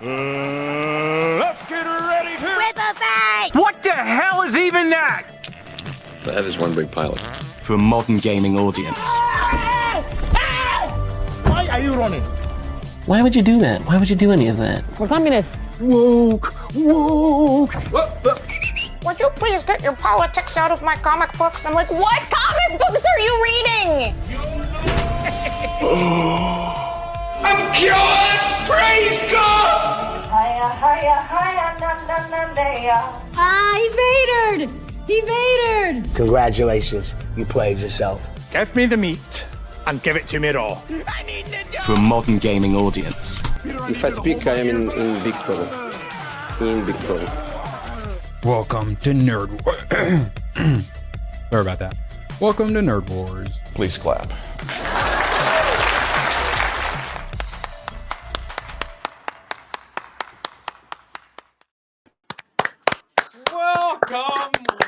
Let's get ready to... What the hell is even that? That is one big pilot. For a modern gaming audience. Why are you running? Why would you do that? Why would you do any of that? We're communists. Woke. Would you please get your politics out of my comic books? I'm like, what comic books are you reading? I'm cured! Praise God! He Vadered! Congratulations, you played yourself. Give me the meat and give it to me raw. For a modern gaming audience. If I speak, I am in big trouble. In big trouble. Welcome to Nerd Wars. Sorry about that. Welcome to Nerd Wars. Please clap.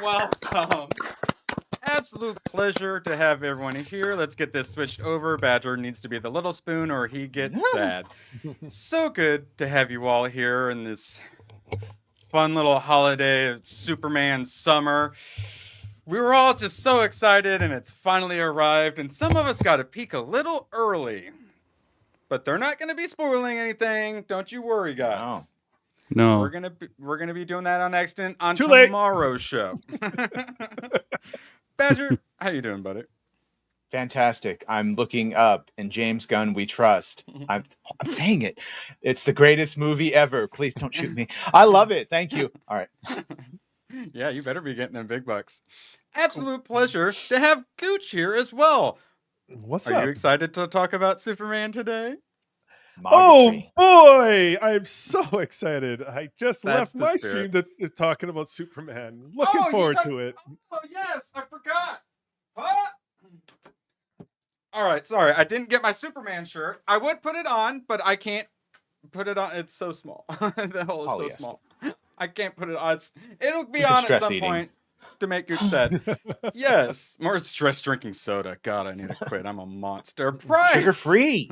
Welcome. Absolute pleasure to have everyone here. Let's get this switched over. Badger needs to be the little spoon or he gets sad. So good to have you all here in this fun little holiday of Superman summer. We were all just so excited and it's finally arrived, and some of us got to peek a little early. But they're not going to be spoiling anything. Don't you worry, guys. No. We're gonna be doing that on accident on Too late. tomorrow's show. Badger, how you doing, buddy? Fantastic. I'm looking up, and James Gunn, we trust. I'm saying it. It's the greatest movie ever. Please don't shoot me. I love it. Thank you. All right. Yeah, you better be getting them big bucks. Absolute pleasure to have Gooch here as well. What's Are you excited to talk about Superman today? Oh boy, I'm so excited. I just That's left the my spirit. stream talking about Superman. Looking forward to it. Oh, yes, I forgot. What? All right, sorry. I didn't get my Superman shirt. I would put it on, but I can't put it on. It's so small. The hole is so small. I can't put it on. It'll be on at some point to make Gooch sad. Yes, more stress drinking soda. God, I need to quit. I'm a monster. Price! Sugar-free.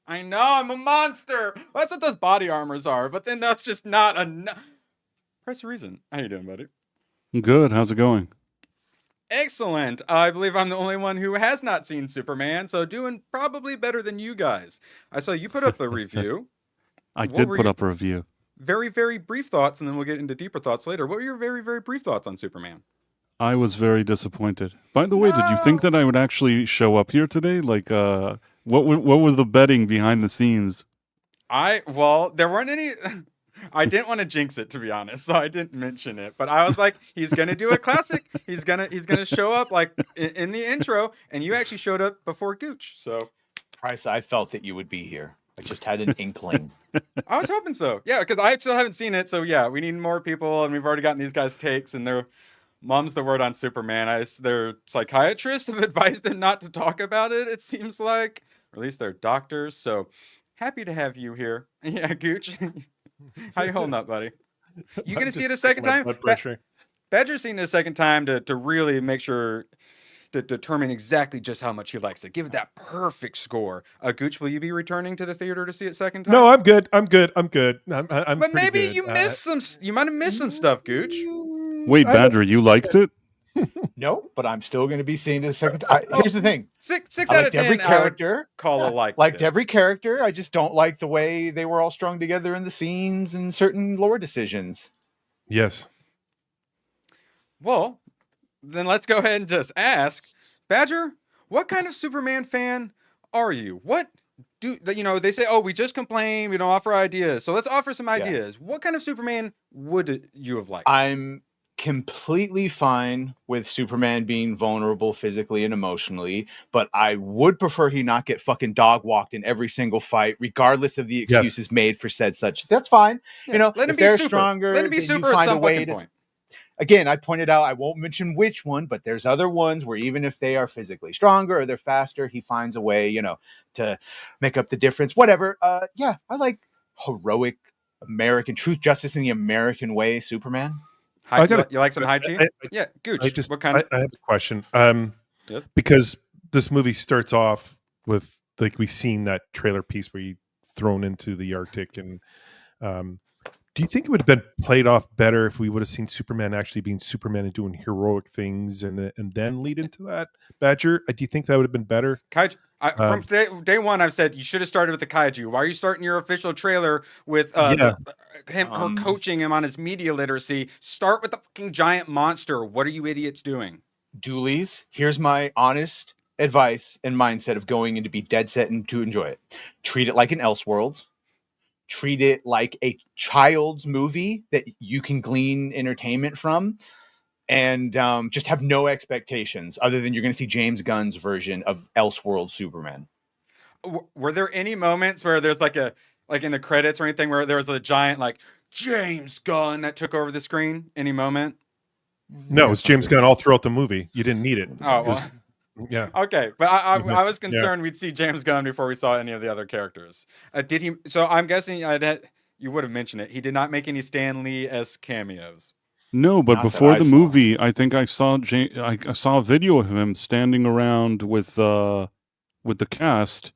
I know, I'm a monster. Well, that's what those body armors are, but then that's just not enough. Press reason. How you doing, buddy? Good. How's it going? Excellent. I believe I'm the only one who has not seen Superman, so doing probably better than you guys. I saw you put up a review. I did put up a review. Very, very brief thoughts, and then we'll get into deeper thoughts later. What were your very, very brief thoughts on Superman? I was very disappointed. By the way, did you think that I would actually show up here today? Like, what were the betting behind the scenes? Well, there weren't any. I didn't want to jinx it, to be honest, so I didn't mention it. But I was like, he's gonna do a classic. He's gonna show up like in the intro, and you actually showed up before Gooch. So, Price, I felt that you would be here. I just had an inkling. I was hoping so. Yeah, because I still haven't seen it. So yeah, we need more people, and we've already gotten these guys' takes, and they're. Mom's the word on Superman. Their psychiatrists have advised them not to talk about it, it seems like. Or at least they're doctors. So happy to have you here. Yeah, Gooch. How you holding up, buddy? You going to see it a second time? Badger's seen it a second time to really make sure to determine exactly just how much he likes it. Give it that perfect score. Gooch, will you be returning to the theater to see it second time? No, I'm good. I'm good. But maybe you missed some. You might have missed some stuff, Gooch. Wait, Badger, you liked it? No, but I'm still going to be seeing it a second time. Here's the thing. Six I out of liked 10. every character. Call a like. Liked every character. I just don't like the way they were all strung together in the scenes and certain lore decisions. Yes. Well, then let's go ahead and just ask, Badger, what kind of Superman fan are you? What do they say? Oh, we just complain. We don't offer ideas. So let's offer some ideas. Yeah. What kind of Superman would you have liked? I'm completely fine with Superman being vulnerable physically and emotionally, but I would prefer he not get fucking dog walked in every single fight, regardless of the excuses made for said such. That's fine. Yeah. Let him be they're super. Stronger. Let him be super. Find a way to. Again, I pointed out I won't mention which one, but there's other ones where even if they are physically stronger or they're faster, he finds a way, to make up the difference. Whatever. Yeah, I like heroic American truth, justice in the American way. Superman. You like some hygiene? Yeah, Gooch. What kind of? I have a question. Yes. Because this movie starts off with we've seen that trailer piece where he's thrown into the Arctic and Do you think it would have been played off better if we would have seen Superman actually being Superman and doing heroic things, and then lead into that, Badger? Do you think that would have been better? Kaiju. From day one, I've said you should have started with the kaiju. Why are you starting your official trailer with her coaching him on his media literacy? Start with the fucking giant monster. What are you idiots doing? Doolies, here's my honest advice and mindset of going in to be dead set and to enjoy it. Treat it like an Elseworlds. Treat it like a child's movie that you can glean entertainment from, and just have no expectations other than you're going to see James Gunn's version of Elseworlds Superman. Were there any moments where there's like in the credits or anything where there was a giant like James Gunn that took over the screen? Any moment? No, it's James Gunn all throughout the movie. You didn't need it. Oh, well. Yeah. Okay, but I was concerned we'd see James Gunn before we saw any of the other characters. Did he? So I'm guessing you would have mentioned it. He did not make any Stan Lee-esque cameos. No, but before the movie, I think I saw I saw a video of him standing around with the cast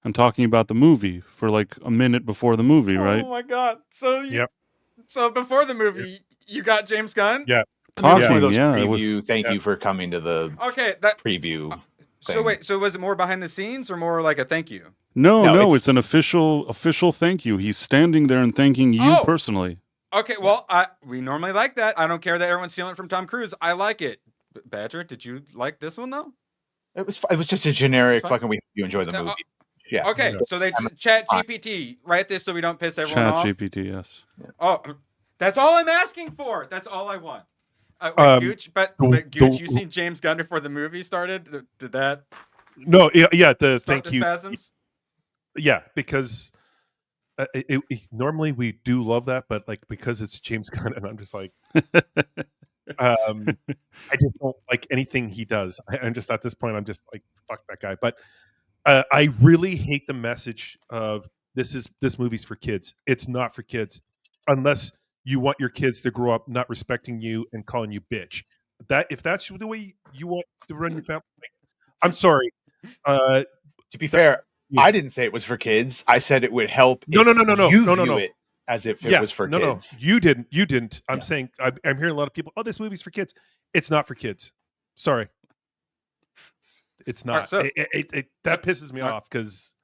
and talking about the movie for like a minute before the movie, right? Oh my god! So before the movie, you got James Gunn? Yeah. Talking, preview. Thank you for coming to the preview. So wait, so was it more behind the scenes or more like a thank you? No, it's an official thank you. He's standing there and thanking you personally. Okay, well, we normally like that. I don't care that everyone's stealing it from Tom Cruise. I like it. Badger, did you like this one though? It was just a generic fucking we you enjoy the movie. Yeah. Okay, so they chat GPT. Write this so we don't piss everyone off. Chat GPT, yes. Oh, that's all I'm asking for. That's all I want. Gooch, but Gooch, you seen James Gunn before the movie started? Did that? No, yeah. The thank the you. Spasms? Yeah, because normally we do love that, but like because it's James Gunn, and I'm just like, I just don't like anything he does. I'm just at this point, I'm just like, fuck that guy. But I really hate the message of this movie's for kids. It's not for kids, unless you want your kids to grow up not respecting you and calling you bitch. If that's the way you want to run your family, I'm sorry. To be fair, I didn't say it was for kids. I said it would help. No. It as if it was for kids. No, you didn't. I'm saying I'm hearing a lot of people. Oh, this movie's for kids. It's not for kids. Sorry, it's not. Right, that pisses me off because.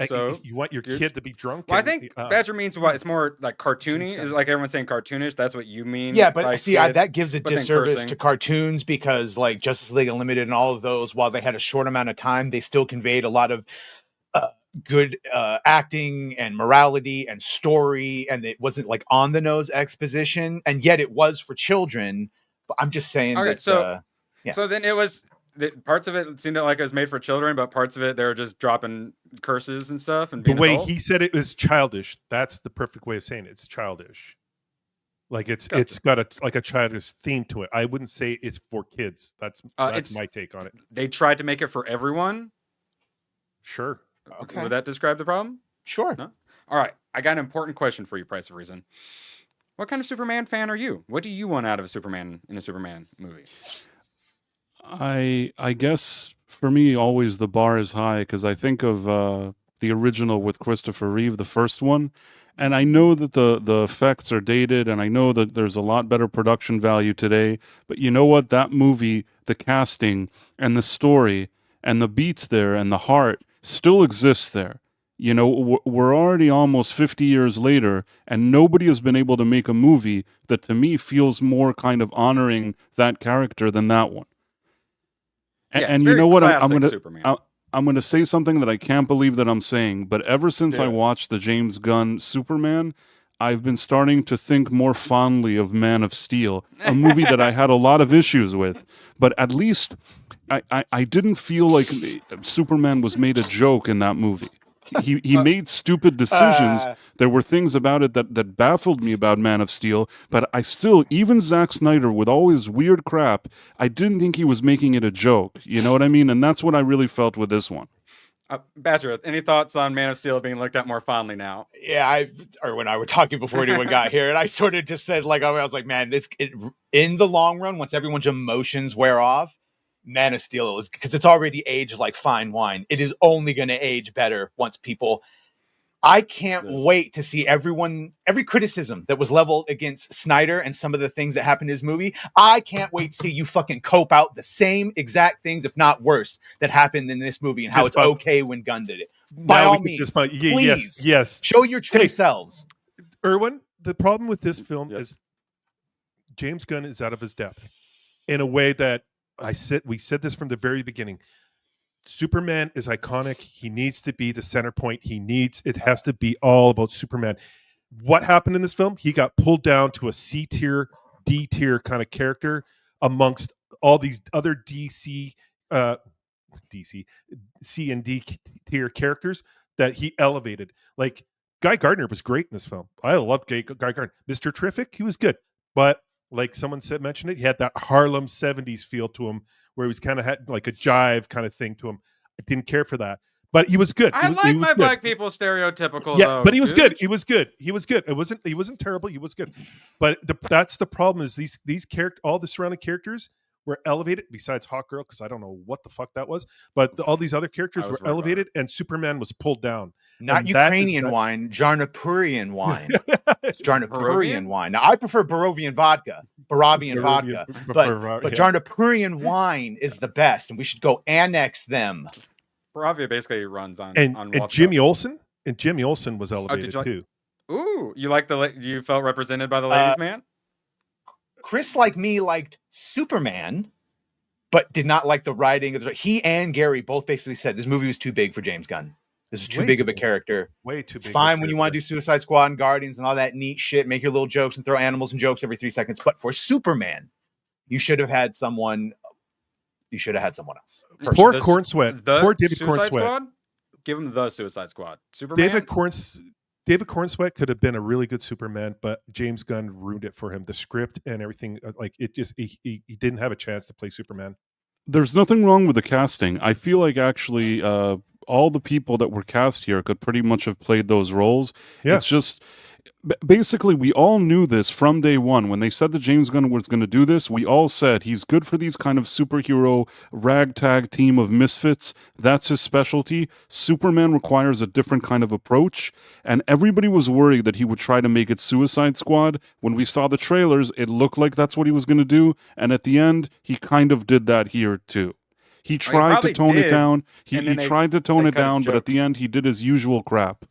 So you want your kid to be drunk? Well, I think Badger means what? It's more like cartoony. Is like everyone's saying cartoonish. That's what you mean. Yeah, but see, that gives a disservice to cartoons because like Justice League Unlimited and all of those, while they had a short amount of time, they still conveyed a lot of good acting and morality and story, and it wasn't like on the nose exposition, and yet it was for children. But I'm just saying that. So then it was. Parts of it seemed like it was made for children, but parts of it they were just dropping curses and stuff. And the way he said it was childish. That's the perfect way of saying it. It's childish. Like it's got a childish theme to it. I wouldn't say it's for kids. That's my take on it. They tried to make it for everyone. Sure. Okay. Would that describe the problem? Sure. No? All right. I got an important question for you, Price of Reason. What kind of Superman fan are you? What do you want out of a Superman in a Superman movie? I guess for me, always the bar is high because I think of the original with Christopher Reeve, the first one, and I know that the effects are dated, and I know that there's a lot better production value today. But you know what? That movie, the casting and the story and the beats there and the heart still exists there. You know, we're already almost 50 years later, and nobody has been able to make a movie that to me feels more kind of honoring that character than that one. And you know what? I'm gonna say something that I can't believe that I'm saying, but ever since I watched the James Gunn Superman, I've been starting to think more fondly of Man of Steel, a movie that I had a lot of issues with. But at least I didn't feel like Superman was made a joke in that movie. He made stupid decisions. There were things about it that baffled me about Man of Steel, but I still, even Zack Snyder with all his weird crap, I didn't think he was making it a joke. You know what I mean? And that's what I really felt with this one. Badger, any thoughts on Man of Steel being looked at more fondly now? Yeah, when I were talking before anyone got here, and I sort of just said, like, I was like, man, in the long run, once everyone's emotions wear off, Man of Steel is, because it's already aged like fine wine. It is only going to age better once people I can't wait to see every criticism that was leveled against Snyder and some of the things that happened in his movie. I can't wait to see you fucking cope out the same exact things, if not worse, that happened in this movie and how it's okay when Gunn did it. By all means, please, yes, show your true selves. Erwin, the problem with this film is James Gunn is out of his depth in a way that we said this from the very beginning. Superman is iconic. He needs to be the center point. It has to be all about Superman. What happened in this film? He got pulled down to a C tier, D tier kind of character amongst all these other C and D tier characters that he elevated. Like Guy Gardner was great in this film. I loved Guy Gardner. Mr. Terrific, he was good. But like someone mentioned it, he had that Harlem 70s feel to him where he was kind of had like a jive kind of thing to him. I didn't care for that, but he was good. I like my black people stereotypical. Yeah, though, but he was good. He was good. He wasn't terrible. He was good. But that's the problem is these all the surrounding characters were elevated besides Hawkgirl, because I don't know what the fuck that was, but all these other characters were elevated and Superman was pulled down. Not and Ukrainian wine, Jarnapurian wine. Jarnapurian wine. Now I prefer Borovian vodka, but Jarnapurian wine is the best, and we should go annex them. Baravia basically runs on Jimmy Olsen, and Jimmy Olsen was elevated too. Ooh, you felt represented by the ladies' man? Chris, like me, liked Superman, but did not like the writing. He and Gary both basically said this movie was too big for James Gunn. This is too big of a character. Way too big. It's fine when you want to do Suicide Squad and Guardians and all that neat shit, make your little jokes and throw animals and jokes every 3 seconds. But for Superman, you should have had someone. You should have had someone else. Poor Cornsweat. Poor David Cornsweat. Give him the Suicide Squad. Superman. David Cornsweat could have been a really good Superman, but James Gunn ruined it for him. The script and everything, like it just he didn't have a chance to play Superman. There's nothing wrong with the casting. I feel like actually all the people that were cast here could pretty much have played those roles. Yeah. It's just basically we all knew this from day one. When they said that James Gunn was going to do this, we all said he's good for these kind of superhero ragtag team of misfits. That's his specialty. Superman requires a different kind of approach, and everybody was worried that he would try to make it Suicide Squad. When we saw the trailers, it looked like that's what he was going to do, and at the end, he kind of did that here too. He tried to tone it down. He tried to tone it down, but at the end, he did his usual crap.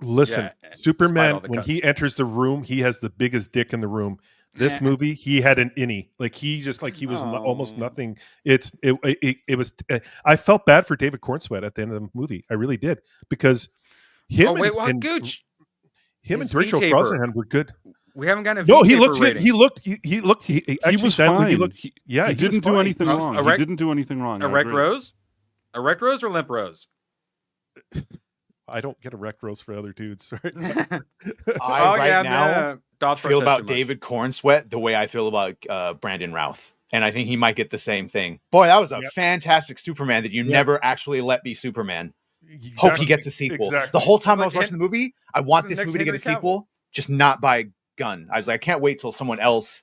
Listen, Superman, when he enters the room, he has the biggest dick in the room. This movie, he had an innie. Like he was almost nothing. It was. I felt bad for David Cornsweat at the end of the movie. I really did, because him and Rachel Brosnahan were good. We haven't gotten a no. He looked rating. He was fine. He didn't do anything wrong. He didn't do anything wrong. Erect rose, or limp rose. I don't get erect rose for other dudes. Right? now feel about David Cornsweat the way I feel about Brandon Routh, and I think he might get the same thing. Boy, that was a fantastic Superman that you never actually let be Superman. Exactly. Hope he gets a sequel. Exactly. The whole time I was watching the movie, I want this movie to get a sequel, just not by Gunn. I was like, I can't wait till someone else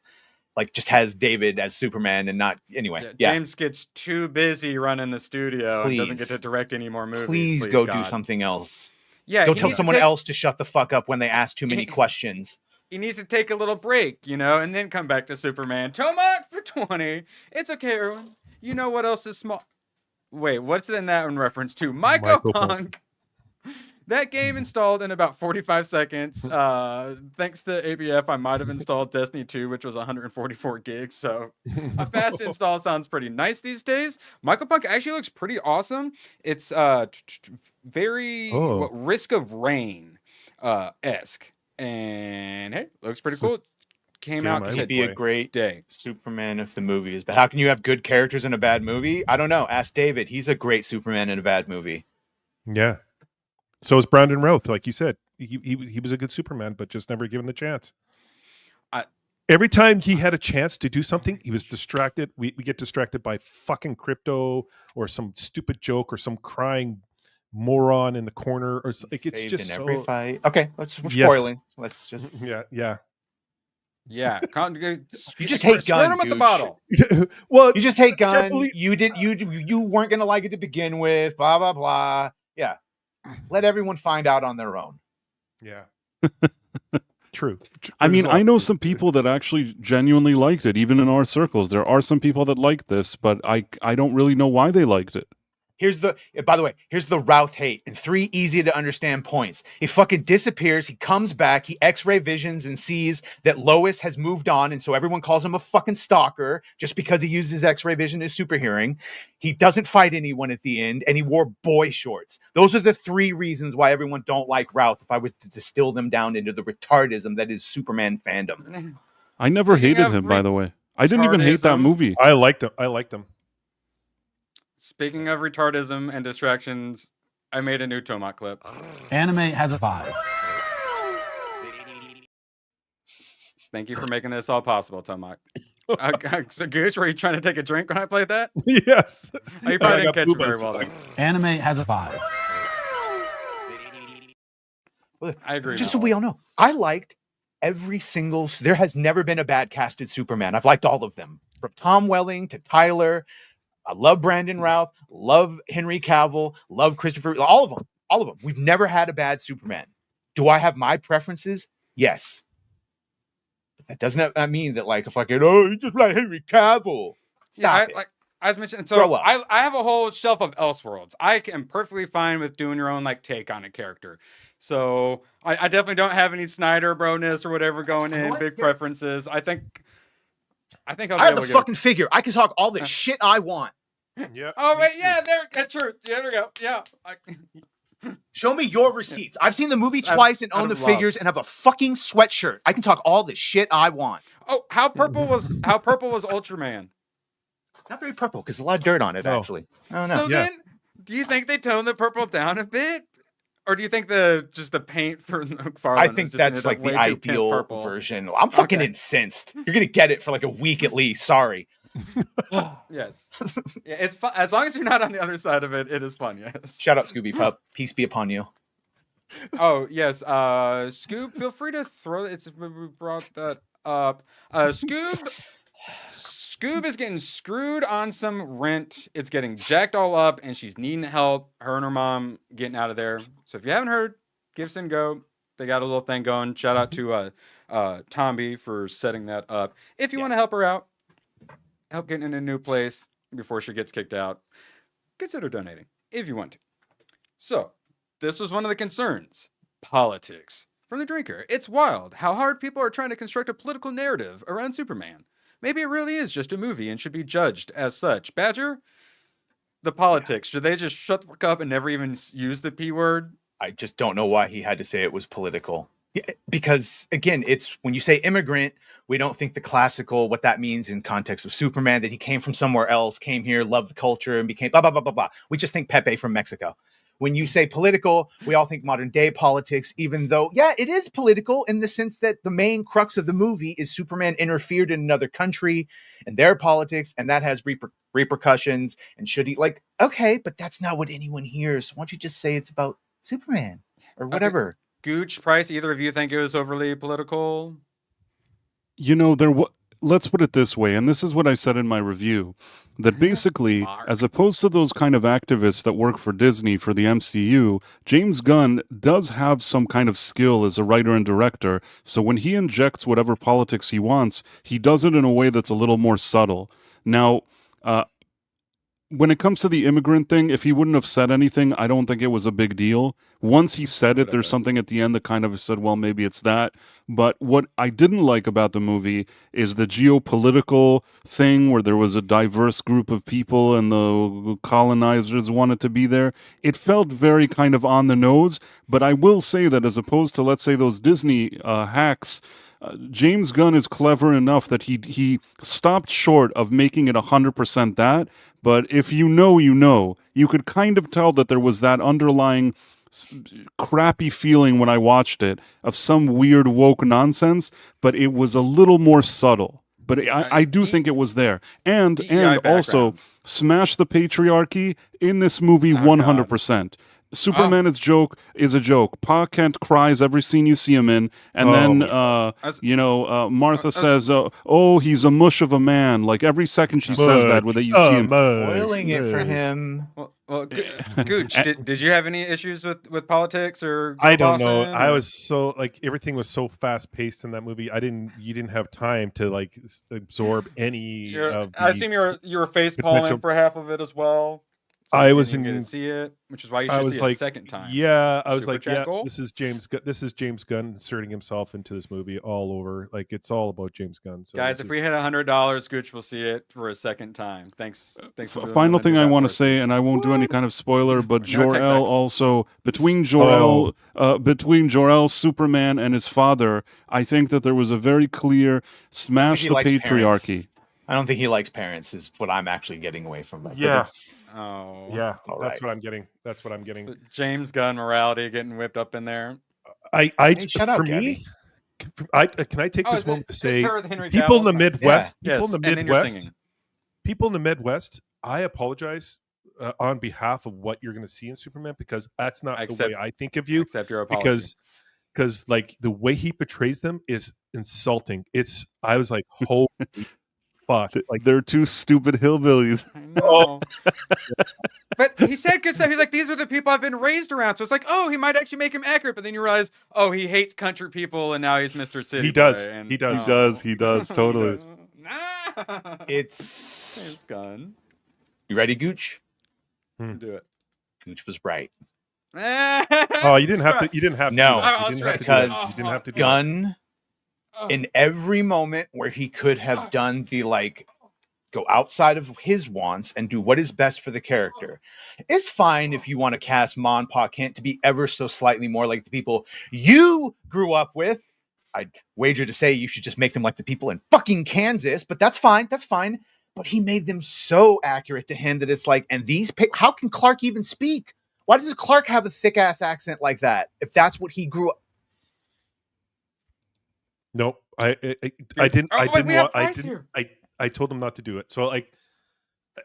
like just has David as Superman and not anyway. James gets too busy running the studio and doesn't get to direct any more movies. Please go do something else. Yeah, go tell someone else to shut the fuck up when they ask too many questions. He needs to take a little break, and then come back to Superman. Tomac for 20. It's okay, Erwin. You know what else is small? Wait, what's in that in reference to? Michael Punk. That game installed in about 45 seconds. Thanks to ABF, I might have installed Destiny 2, which was 144 gigs. So a fast install sounds pretty nice these days. Michael Punk actually looks pretty awesome. It's very Risk of Rain esque. And hey, looks pretty cool. Came out. He'd be a great Superman if the movie is bad. How can you have good characters in a bad movie? I don't know. Ask David. He's a great Superman in a bad movie. Yeah. So is Brandon Routh, like you said. He was a good Superman, but just never given the chance. Every time he had a chance to do something, he was distracted. We get distracted by fucking crypto or some stupid joke or some crying moron in the corner, or like it's just in every fight. Okay, we're spoiling. Let's just Yeah. You just hate Gunn. Him at the bottle. Well, you just hate Gunn. You weren't gonna like it to begin with. Blah blah blah. Yeah. Let everyone find out on their own. Yeah. True. I mean, I know some people that actually genuinely liked it, even in our circles. There are some people that like this, but I don't really know why they liked it. By the way, here's the Routh hate in 3 easy to understand points. He fucking disappears. He comes back. He X-ray visions and sees that Lois has moved on. And so everyone calls him a fucking stalker just because he uses X-ray vision as super hearing. He doesn't fight anyone at the end, and he wore boy shorts. Those are the 3 reasons why everyone don't like Routh, if I was to distill them down into the retardism that is Superman fandom. I never hated him, by the way. I didn't even hate that movie. I liked him. Speaking of retardism and distractions, I made a new Tomac clip. Anime has a vibe. Thank you for making this all possible, Tomac. So, Gooch, were you trying to take a drink when I played that? Yes. Oh, you probably didn't catch it very well. Anime has a vibe. I agree. Just so we all know, I liked every single... There has never been a bad casted Superman. I've liked all of them. From Tom Welling to Tyler... I love Brandon Routh, love Henry Cavill, love Christopher, all of them. We've never had a bad Superman. Do I have my preferences? Yes. But that doesn't mean that like if I get, you just like Henry Cavill. Stop it. Like as mentioned, so I have a whole shelf of Elseworlds. I am perfectly fine with doing your own like take on a character. So I definitely don't have any Snyder broness or whatever going in, big preferences. I think I have the fucking figure. I can talk all the shit I want. Yeah. Oh wait, yeah, true. Yeah, there we go. Yeah. Show me your receipts. I've seen the movie twice and own the figures and have a fucking sweatshirt. I can talk all the shit I want. Oh, how purple was Ultraman? Not very purple because a lot of dirt on it actually. I don't know. So then, do you think they toned the purple down a bit? Or do you think just the paint for McFarlane? I think that's like the ideal version. I'm fucking incensed. You're gonna get it for like a week at least. Sorry. Yes. Yeah, it's fun. As long as you're not on the other side of it, it is fun. Yes. Shout out Scooby Pup. Peace be upon you. Oh yes. Scoob, feel free to throw it. We brought that up. Scoob is getting screwed on some rent. It's getting jacked all up, and she's needing help. Her and her mom getting out of there. So if you haven't heard, Gifts and Go, they got a little thing going. Shout out to Tomby for setting that up. If you want to help her out, help getting in a new place before she gets kicked out, consider donating if you want to. So this was one of the concerns. Politics. From the drinker. It's wild how hard people are trying to construct a political narrative around Superman. Maybe it really is just a movie and should be judged as such. Badger, the politics. Should they just shut the fuck up and never even use the P word? I just don't know why he had to say it was political. Yeah, because again, it's when you say immigrant, we don't think the classical, what that means in context of Superman, that he came from somewhere else, came here, loved the culture, and became blah, blah, blah, blah, blah. We just think Pepe from Mexico. When you say political, we all think modern day politics, even though, yeah, it is political in the sense that the main crux of the movie is Superman interfered in another country and their politics, and that has repercussions. And should he, like, okay, but that's not what anyone hears. Why don't you just say it's about Superman or whatever? Okay. Gooch, Price, either of you think it was overly political? You know, let's put it this way, and this is what I said in my review, that basically, as opposed to those kind of activists that work for Disney, for the MCU, James Gunn does have some kind of skill as a writer and director, so when he injects whatever politics he wants, he does it in a way that's a little more subtle. Now, when it comes to the immigrant thing, if he wouldn't have said anything, I don't think it was a big deal. Once he said it, there's something at the end that kind of said, well, maybe it's that. But what I didn't like about the movie is the geopolitical thing where there was a diverse group of people and the colonizers wanted to be there. It felt very kind of on the nose. But I will say that as opposed to, let's say, those Disney hacks, James Gunn is clever enough that he stopped short of making it 100% that, but if you know, you could kind of tell that there was that underlying crappy feeling when I watched it of some weird woke nonsense, but it was a little more subtle. But I do think it was there. And also, smash the patriarchy in this movie 100%. Superman is a joke. Pa Kent cries every scene you see him in, and then Martha says, "Oh, he's a mush of a man." Like every second she says that, that you see him spoiling it for him. Well, Gooch, did you have any issues with politics or? I don't know. Boston, I or- was so like everything was so fast paced in that movie. You didn't have time to like absorb any of. I assume you were face palming for half of it as well. So I you was didn't get in. to see it, which is why you I should was see it like, a second time. yeah, I was Super like, chat yeah, goal? this is James. This is James Gunn inserting himself into this movie all over. Like it's all about James Gunn. So Guys, if we hit $100, Gooch will see it for a second time. Thanks. For Final thing I want to to say, and I won't do any kind of spoiler, but No Jor-El takebacks. also between Jor-El, Superman, and his father, I think that there was a very clear smash he the likes patriarchy. parents. I don't think he likes parents. Is what I'm actually getting away from it. Yeah. Oh, yeah, all that's right. what I'm getting. That's what I'm getting. James Gunn morality getting whipped up in there. I Hey, shut up, for Gabby. me, can I take Oh, this is moment to it's say her with Henry people in Cavill? the Nice. Midwest, Yeah. people in the Yes, and then you're Midwest, singing. people in the Midwest, I apologize on behalf of what you're going to see in Superman because that's not the way I think of you. Accept your apology. Because like the way he portrays them is insulting. I was like, holy fuck! Like they're two stupid hillbillies. I know. But he said good stuff. He's like, these are the people I've been raised around. So it's like, oh, he might actually make him accurate. But then you realize, oh, he hates country people, and now he's Mr. City. He does. Boy, and, He does. He does totally. It's Gunn. You ready, Gooch? Do it. Gooch was right. Oh, you didn't have to. You didn't have No, to. You didn't have to do because that. You didn't have to do that. Gunn, in every moment where he could have done the like, go outside of his wants and do what is best for the character. It's fine if you want to cast Ma and Pa Kent to be ever so slightly more like the people you grew up with. I'd wager to say you should just make them like the people in fucking Kansas, but that's fine. That's fine. But he made them so accurate to him that it's like, and how can Clark even speak? Why does Clark have a thick ass accent like that? If that's what he grew up. Nope. I didn't. I told him not to do it. So like,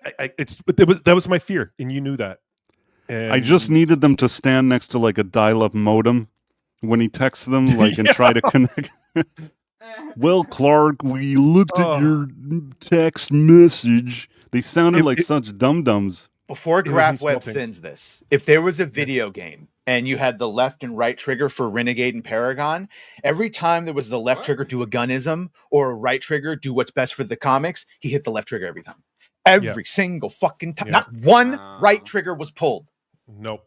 that was my fear, and you knew that. And I just needed them to stand next to like a dial-up modem when he texts them, like, and try to connect. Well, Clark, we looked at your text message. They sounded like such dum-dums. Before Graf Webb sends this, if there was a video game and you had the left and right trigger for Renegade and Paragon, every time there was the left trigger do a gunnism or a right trigger do what's best for the comics, he hit the left trigger every time. Every single fucking time. Not one right trigger was pulled. Nope.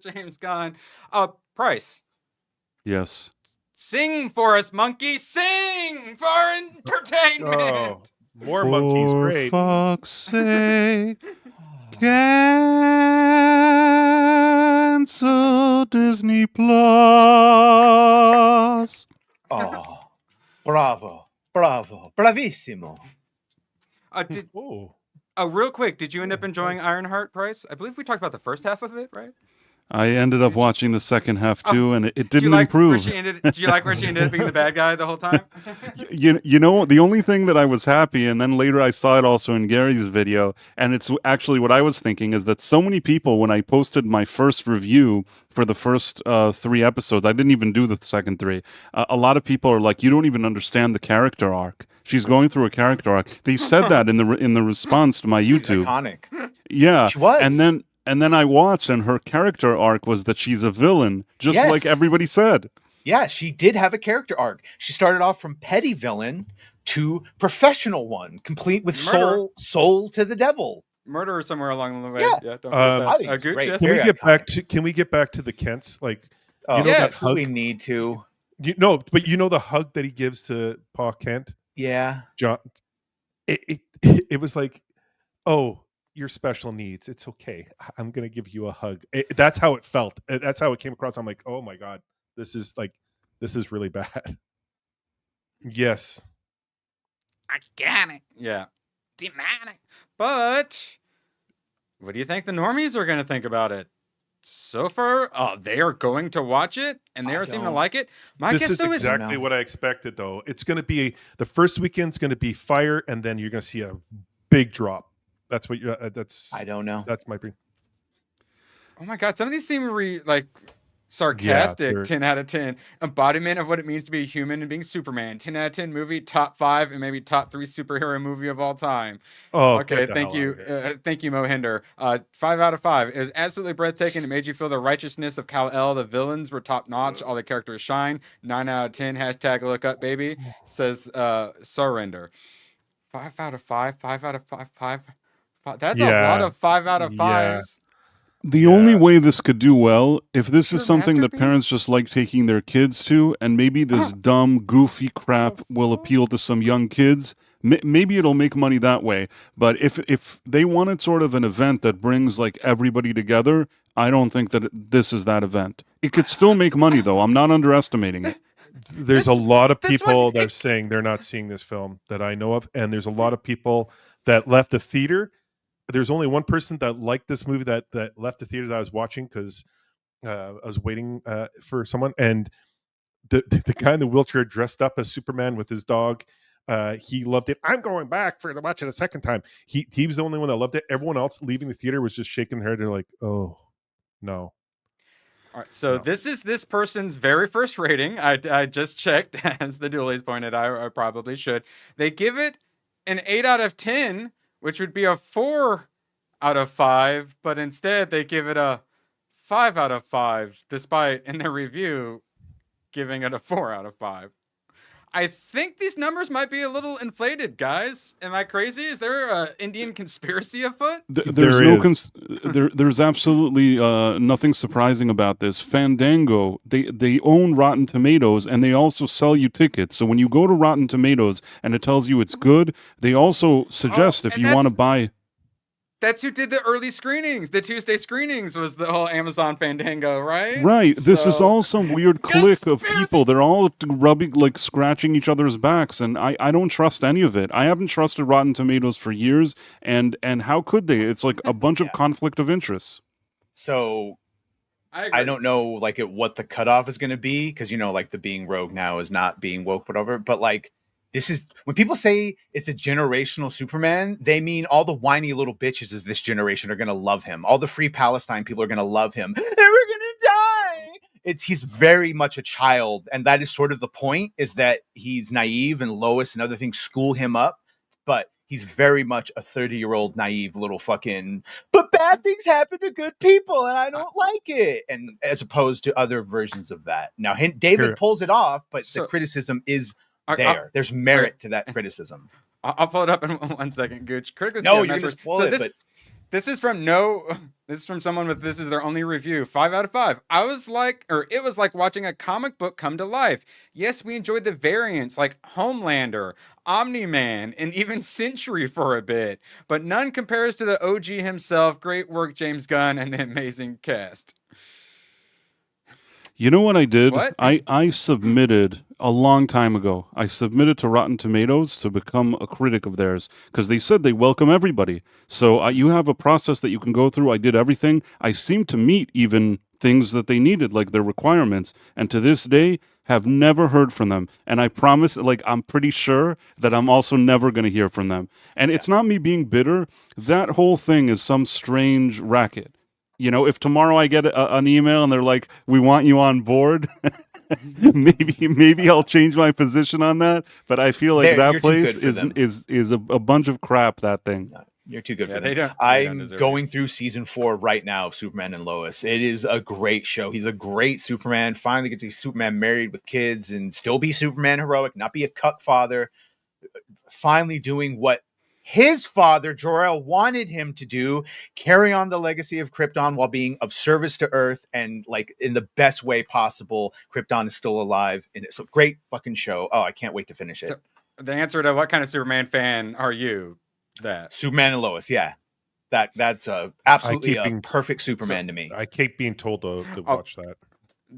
James Gunn. Price. Yes. Sing for us, monkey. Sing for entertainment. Oh, more monkeys. Great. For fuck's sake. Cancel Disney Plus. Oh, bravo, bravissimo. Real quick, did you end up enjoying Ironheart, Price? I believe we talked about the first half of it, right? I ended up watching the second half too, and it didn't Where improve. she ended, did you like where she ended up being the bad guy the whole time? You know, the only thing that I was happy, and then later I saw it also in Gary's video, and it's actually what I was thinking is that so many people, when I posted my first review for the first 3 episodes, I didn't even do the second 3. A lot of people are like, you don't even understand the character arc. She's going through a character arc. They said that in the response to my YouTube. Iconic. Yeah, she was. And then I watched, and her character arc was that she's a villain, just like everybody said. Yeah, she did have a character arc. She started off from petty villain to professional one, complete with soul to the devil. Murderer somewhere along the way. Yeah. Don't forget that. I think it's Gooch, great. yes? Can we get back to the Kents? Like, you know that hug? We need to. But you know the hug that he gives to Pa Kent? Yeah. John. It was like, oh, your special needs. It's okay. I'm gonna give you a hug. That's how it felt. That's how it came across. I'm like, oh my god, this is really bad. Yes. Organic. Yeah. Demonic. But what do you think the normies are gonna think about it? So far, they are going to watch it, and they are seeming to like it. This is exactly what I expected, though. It's going to be the first weekend's going to be fire, and then you're going to see a big drop. That's what you're. That's. I don't know. That's my. Oh my god! Some of these seem sarcastic, they're- 10 out of 10. Embodiment of what it means to be a human and being Superman, 10 out of 10 movie, top 5 and maybe top 3 superhero movie of all time. Oh, Okay, get the thank hell you. out of here. Thank you, Mohinder. 5 out of 5. It was absolutely breathtaking. It made you feel the righteousness of Kal-El. The villains were top notch. All the characters shine. 9 out of 10. Hashtag look up, baby. Says surrender. 5 out of 5. 5 out of 5. 5. That's a lot of 5 out of 5s. The only way this could do well, if this Sure, is something that masterpiece. parents just like taking their kids to, and maybe this dumb, goofy crap will appeal to some young kids, maybe it'll make money that way. But if they wanted sort of an event that brings like everybody together, I don't think that this is that event. It could still make money, though. I'm not underestimating it. There's a lot of people that are saying they're not seeing this film that I know of, and there's a lot of people that left the theater. There's only one person that liked this movie that left the theater that I was watching because I was waiting for someone, and the guy in the wheelchair dressed up as Superman with his dog. He loved it. I'm going back to watch it a second time. He was the only one that loved it. Everyone else leaving the theater was just shaking their head. They're like, oh no. All right, so this is this person's very first rating. I just checked, as the Doolies pointed out, I probably should. They give it an 8 out of 10, which would be a 4 out of 5, but instead they give it a 5 out of 5, despite in their review giving it a 4 out of 5. I think these numbers might be a little inflated, guys. Am I crazy? Is there an Indian conspiracy afoot? There's absolutely nothing surprising about this. Fandango, they own Rotten Tomatoes, and they also sell you tickets. So when you go to Rotten Tomatoes and it tells you it's good, they also suggest if you want to buy. That's who did the early screenings. The Tuesday screenings was the whole Amazon Fandango, right? Right. This is all some weird clique of people. They're all rubbing, like scratching each other's backs, and I don't trust any of it. I haven't trusted Rotten Tomatoes for years, and how could they? It's like a bunch of conflict of interests. So I don't know like what the cutoff is going to be, because like the being rogue now is not being woke, whatever. But like, this is when people say it's a generational Superman, they mean all the whiny little bitches of this generation are going to love him. All the Free Palestine people are going to love him. And we're going to die. He's very much a child. And that is sort of the point, is that he's naive, and Lois and other things school him up. But he's very much a 30-year-old naive little fucking, but bad things happen to good people and I don't like it. And as opposed to other versions of that. Now, David pulls it off, but the criticism is there. There's merit to that criticism. I'll pull it up in 1 second, Gooch. No, you're going to spoil it. But this is from someone with this is their only review. 5 out of 5. It was like watching a comic book come to life. Yes, we enjoyed the variants like Homelander, Omni-Man, and even Sentry for a bit, but none compares to the OG himself. Great work, James Gunn, and the amazing cast. You know what I did? What? I submitted a long time ago. I submitted to Rotten Tomatoes to become a critic of theirs because they said they welcome everybody. So you have a process that you can go through. I did everything. I seemed to meet even things that they needed, like their requirements. And to this day, have never heard from them. And I promise, I'm pretty sure that I'm also never going to hear from them. And it's not me being bitter. That whole thing is some strange racket. If tomorrow I get an email and they're like, "We want you on board," maybe I'll change my position on that. But I feel like that place is a bunch of crap. That thing. No, you're too good for them. I'm going through season 4 right now of Superman and Lois. It is a great show. He's a great Superman. Finally get to see Superman married with kids and still be Superman heroic, not be a cuck father. Finally doing what his father, Jor-El, wanted him to do, carry on the legacy of Krypton while being of service to Earth and like in the best way possible. Krypton is still alive. And it's a great fucking show. Oh, I can't wait to finish it. So the answer to what kind of Superman fan are you? That Superman and Lois, yeah. That's absolutely a perfect Superman to me. I keep being told to watch that.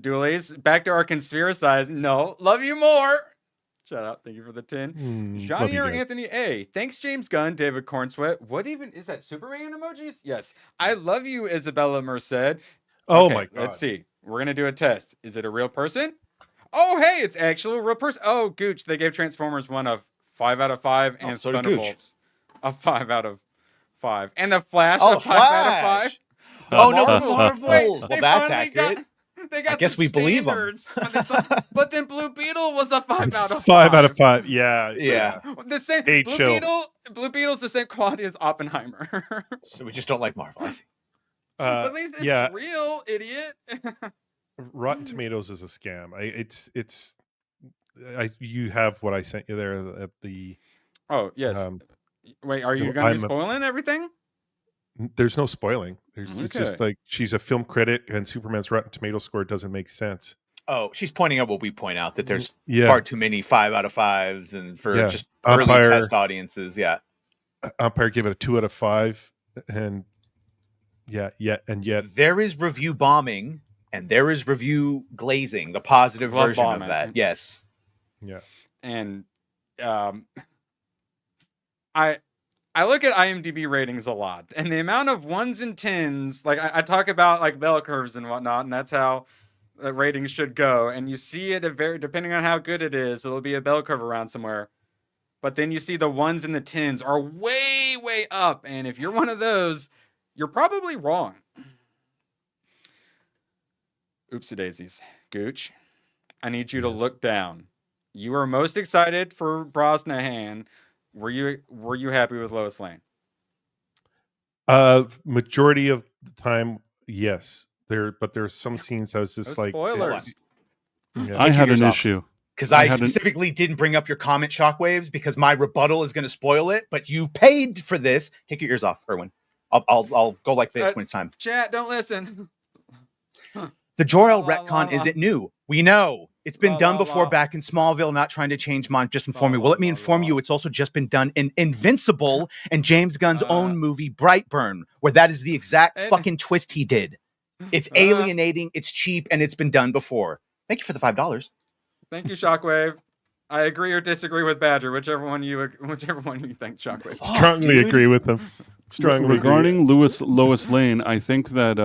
Doolies, back to our conspiracies. No, love you more. Shout out. Thank you for the 10. Johnny or Anthony A. Thanks, James Gunn, David Cornsweat. What even is that? Superman emojis? Yes. I love you, Isabella Merced. Oh my God. Let's see. We're going to do a test. Is it a real person? Oh, hey, it's actually a real person. Oh, Gooch. They gave Transformers one of 5 out of 5 and so did Thunderbolts a 5 out of 5. And the Flash a 5 out of 5. Oh, no, Marvels. Well, that's accurate. They got I guess some we believe 'em. standards, but then Blue Beetle was a 5 out of 5. 5 out of 5. Yeah. Yeah. The same Hey, Blue chill. Beetle. Blue Beetle's the same quality as Oppenheimer. So we just don't like Marvel. I see. At least it's real, idiot. Rotten Tomatoes is a scam. You have what I sent you there at the. Oh yes. Wait, are you gonna be spoiling everything? There's no spoiling. It's just Okay. like she's a film critic, and Superman's Rotten Tomato score doesn't make sense. Oh, she's pointing out what we point out, that there's Yeah. far too many 5 out of 5s, and for Yeah. just early Umpire- test audiences. Yeah. Umpire gave it a 2 out of 5, and yet There is review bombing and there is review glazing, the positive Love version bombing. of that. Yes. Yeah. And I look at IMDb ratings a lot, and the amount of 1s and 10s, like I talk about like bell curves and whatnot, and that's how the ratings should go. And you see it depending on how good it is, it'll be a bell curve around somewhere. But then you see the 1s and the 10s are way, way up. And if you're one of those, you're probably wrong. Oopsie daisies. Gooch, I need you to look down. You were most excited for Brosnahan. Were you happy with Lois Lane? Majority of the time, yes. But there's some scenes I was just like, spoilers. Yeah. I had an issue. Because I specifically didn't bring up your comment, Shockwaves, because my rebuttal is going to spoil it. But you paid for this. Take your ears off, Erwin. I'll go like this when it's time. Chat, don't listen. The Jor-El retcon isn't new. We know. It's been done before back in Smallville, not trying to change mine. Just inform me. Well, let me inform you. It's also just been done in Invincible and James Gunn's own movie, Brightburn, where that is the exact fucking twist he did. It's alienating, it's cheap, and it's been done before. Thank you for the $5. Thank you, Shockwave. I agree or disagree with Badger, whichever one you think, Shockwave. Strongly agree with them. Strongly regarding Lois Lane, I think that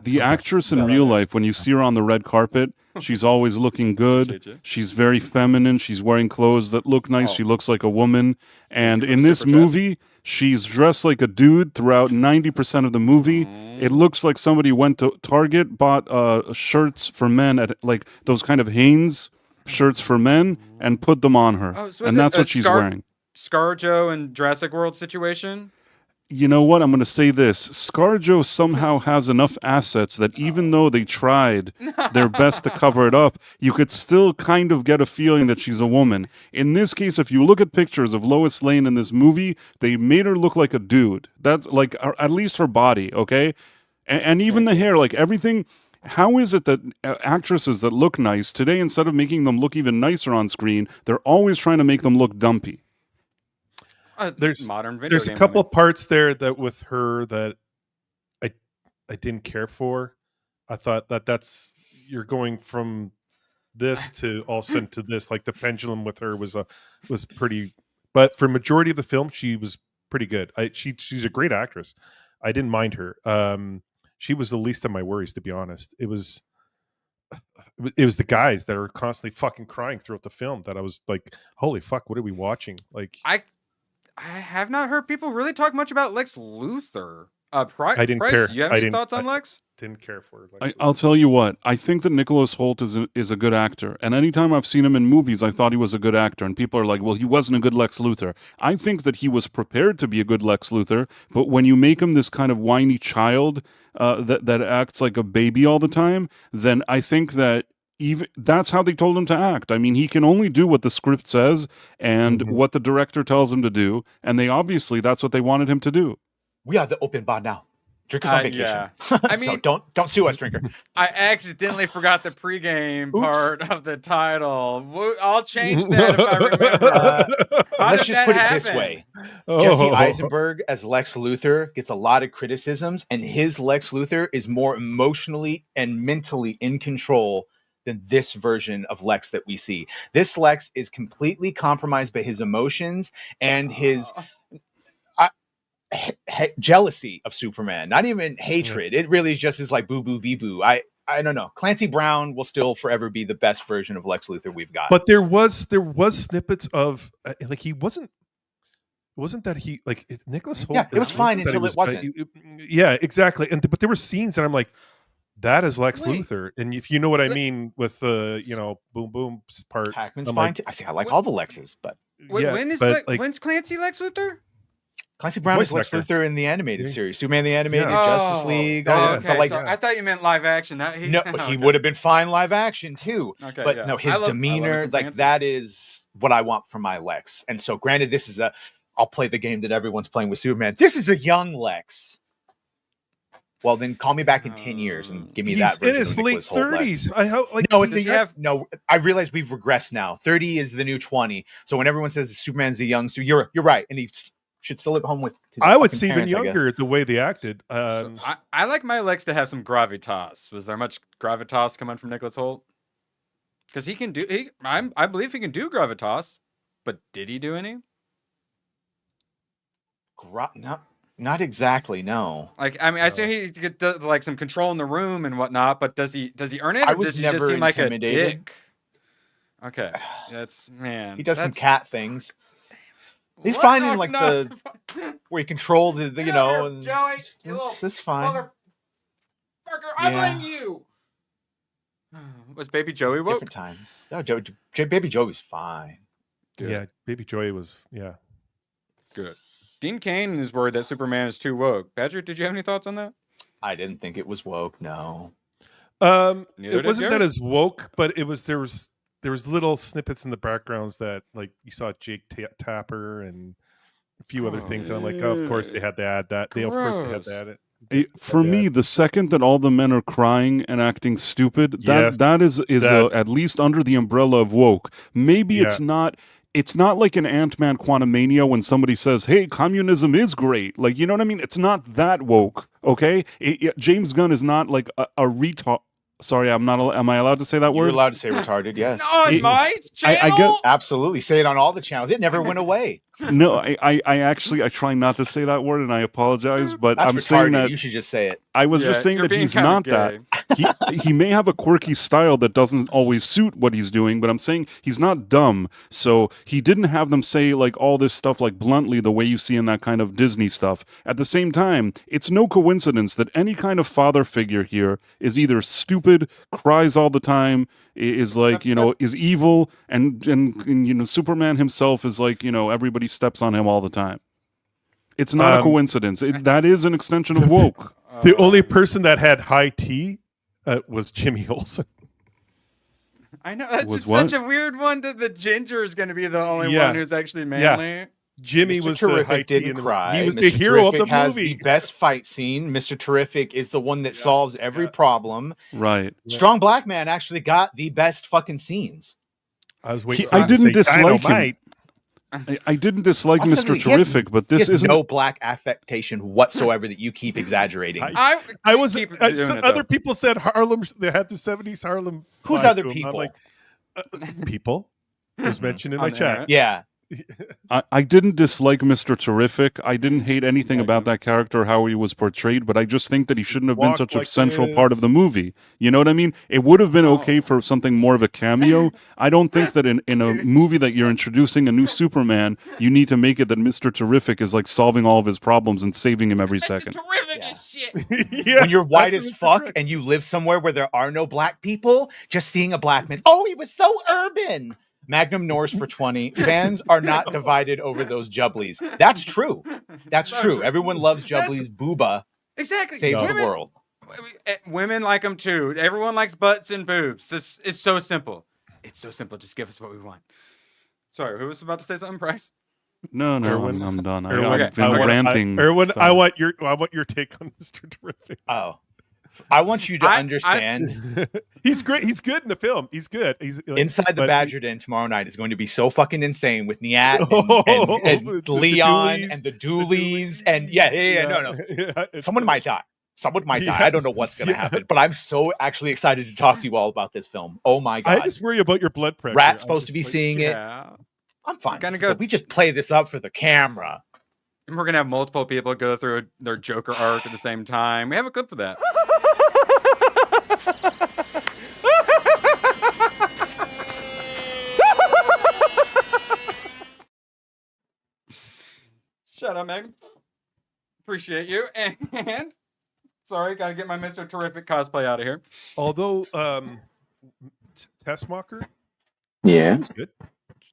the actress in real life, when you see her on the red carpet, she's always looking good. She's very feminine. She's wearing clothes that look nice. She looks like a woman. And in this movie, she's dressed like a dude throughout 90% of the movie. It looks like somebody went to Target, bought shirts for men at like those kind of Hanes shirts for men, and put them on her. And that's what she's wearing. ScarJo and Jurassic World situation? You know what? I'm going to say this. ScarJo somehow has enough assets that even though they tried their best to cover it up, you could still kind of get a feeling that she's a woman. In this case, if you look at pictures of Lois Lane in this movie, they made her look like a dude. That's like, at least her body, okay? And even the hair, like everything. How is it that actresses that look nice, today, instead of making them look even nicer on screen, they're always trying to make them look dumpy? There's modern video There's a couple of parts there that with her that I didn't care for. I thought that's you're going from this to all of a sudden to this. Like the pendulum with her was pretty, but for majority of the film she was pretty good. She's a great actress. I didn't mind her. She was the least of my worries, to be honest. It was the guys that are constantly fucking crying throughout the film that I was like, holy fuck, what are we watching? Like I have not heard people really talk much about Lex Luthor. I didn't Price, care. You have any thoughts on Lex? Didn't care for it. I'll tell you what. I think that Nicholas Hoult is a good actor. And anytime I've seen him in movies, I thought he was a good actor. And people are like, well, he wasn't a good Lex Luthor. I think that he was prepared to be a good Lex Luthor. But when you make him this kind of whiny child that acts like a baby all the time, then I think that even that's how they told him to act. I mean, he can only do what the script says and what the director tells him to do. And that's what they wanted him to do. We are the open bar now. Drinker's on vacation. Yeah. I mean, so don't sue us, Drinker. I accidentally forgot the pregame part of the title. I'll change that if I remember. Let's just put it this way. Jesse Eisenberg as Lex Luthor gets a lot of criticisms, and his Lex Luthor is more emotionally and mentally in control than this version of Lex that we see. This Lex is completely compromised by his emotions and his jealousy of Superman, not even hatred. It really just is like boo boo bee boo. I don't know. Clancy Brown will still forever be the best version of Lex Luthor we've got. But there was snippets of like he wasn't that he like Nicholas Hoult. Yeah, it was fine until it wasn't. Yeah, exactly. But there were scenes that I'm like, That is Lex Wait. Luthor, and if you know what I mean with the boom boom part, Hackman's I'm fine like, too. I see. I like all the Lexes, but Yeah, when's Clancy Lex Luthor? Clancy Brown is voice Lex actor. Luthor in the animated series, Superman the animated, Yeah. Justice League. Yeah, all- yeah. Okay, but like, sorry. I thought you meant live action. That no, but he okay. would have been fine live action too. Okay, but yeah. no, I his love demeanor, some like Clancy. that is what I want from my Lex. And so, granted, this is I'll play the game that everyone's playing with Superman. This is a young Lex. Well, then call me back in 10 years and give me he's that version in his of late Nicholas Hoult Lex. 30s. I hope like No, it's he's- no. I realize we've regressed now. 30 is the new 20. So when everyone says Superman's a young, so you're right, and he should still live home with. His I would fucking see even parents, I guess. younger the way they acted. I like my Lex to have some gravitas. Was there much gravitas coming from Nicholas Hoult? Because he can do. I believe he can do gravitas, but did he do any? Not exactly. No. Like I mean, I see he could do, like some control in the room and whatnot, but does he earn it? I Or was does he just never seem like a intimidated. dick? Okay, that's man. He does some that's- cat things. He's What? fine in Oh, like no, the where he controlled the Get over here, and Joey, you little it's fine. Motherfucker, I Yeah. blame you. Was Baby Joey woke? Different times. No, Baby Joey's fine. Good. Yeah, Baby Joy was Good. Dean Cain is worried that Superman is too woke. Patrick, did you have any thoughts on that? I didn't think it was woke. No. Neither it did wasn't that Jared. as woke, but there was little snippets in the backgrounds that like you saw Jake Tapper and a few other things, and I'm like, oh, of course they had to add that. Of course they had to add it. For me, the second that all the men are crying and acting stupid, Yes, that is at least under the umbrella of woke. Maybe it's not. It's not like an Ant-Man Quantumania when somebody says, "Hey, communism is great." Like, you know what I mean? It's not that woke. Okay, James Gunn is not like a retard. Sorry, I'm not. Am I allowed to say that word? You're allowed to say retarded. Yes. On my channel. I get Absolutely. Say it on all the channels. It never went away. no. I actually I try not to say that word, and I apologize. But That's I'm retarded. saying that You should just say it. I was just saying you're that being he's kinda not that. He may have a quirky style that doesn't always suit what he's doing, but I'm saying he's not dumb. So he didn't have them say like all this stuff like bluntly the way you see in that kind of Disney stuff. At the same time, it's no coincidence that any kind of father figure here is either stupid, cries all the time, is like, is evil, and Superman himself is like, everybody steps on him all the time. It's not a coincidence. That is an extension of woke. The only person that had high T was Jimmy Olsen. I know that's Was just what? such a weird one. That the ginger is going to be the only Yeah. one who's actually manly. Jimmy Mr. was the Terrific high T didn't in the cry. He was Mr. the hero Terrific of the has movie. the best fight scene. Mr. Terrific is the one that solves every problem. Right. Strong Black Man actually got the best fucking scenes. I was waiting. I didn't dislike Dynamite. him. I didn't dislike I'm Mr. saying he has- Terrific, but He this has isn't. no black affectation whatsoever that you keep exaggerating. I was. keep doing Some it, other though. people said Harlem. They had the '70s Harlem. Who's vibe other to 'em. I'm people? like, people. It was mentioned in On my the chat. internet. Yeah. I didn't dislike Mr. Terrific. I didn't hate anything about that character, how he was portrayed, but I just think that he shouldn't have been Walk such a like central part of this. the movie. You know what I mean? It would have been okay for something more of a cameo. I don't think that in a movie that you're introducing a new Superman, you need to make it that Mr. Terrific is like solving all of his problems and saving him every second. Terrific as shit. Yes, When you're white that's as Mr. fuck Correct. and you live somewhere where there are no black people, just seeing a black man. Oh, he was so urban. Magnum Norris for 20. Fans are not divided over those jubblies. That's true. That's true. Everyone loves jubblies. Booba Exactly. saves the Women- world. Women like them too. Everyone likes butts and boobs. It's so simple. It's so simple. Just give us what we want. Sorry, who was about to say something, Bryce? No, Erwin. I'm done. Erwin, I've been ranting. Erwin, so- I want your take on Mr. Terrific. Oh, I want you to understand. He's great. He's good in the film. He's good. He's like, Inside the but- Badger Den tomorrow night is going to be so fucking insane with Niat and The Leon Dooleys. and the Doolies and no. It's- Someone might die. Someone might die. I don't know what's going to happen, but I'm so actually excited to talk to you all about this film. Oh my I god! just worry about your blood pressure. Rat's I'm supposed to just be like- seeing it. Yeah. I'm fine. Gonna So go- we just play this up for the camera. And we're gonna have multiple people go through their Joker arc at the same time. We have a clip for that. Shut up, Meg. Appreciate you. And Sorry, gotta get my Mr. Terrific cosplay out of here. Although Tessmacher, Yeah. she was good.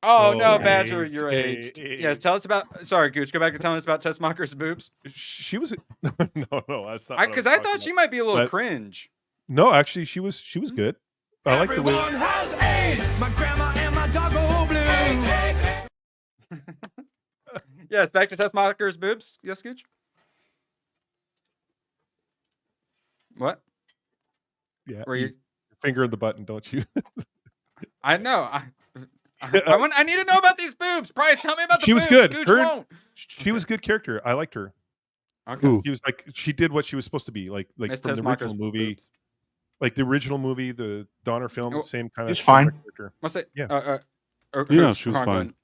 Oh, Oh, no, Badger, AIDS, you're AIDS. AIDS. Yes, tell us about. Sorry, Gooch, go back to telling us about Tessmacher's boobs. She was no, that's not Because I thought she might be a little cringe. No, actually, she was good. I like the way. has AIDS. My grandma and my dog go blue. Yes, back to Tessmacher's boobs. Yes, Gooch? What? Yeah, Were you... finger in the button, don't you? I know. I need to know about these boobs. Price, tell me about the She boobs. was good. Gooch Her- won't. She was good character. I liked her. Okay. She was like she did what she was supposed to be. Like Miss from the Tessmacher's original movie. boobs. Like the original movie, the Donner film, Oh, same kind She's of fine. character. What's it? Yeah. Yeah, she was fine.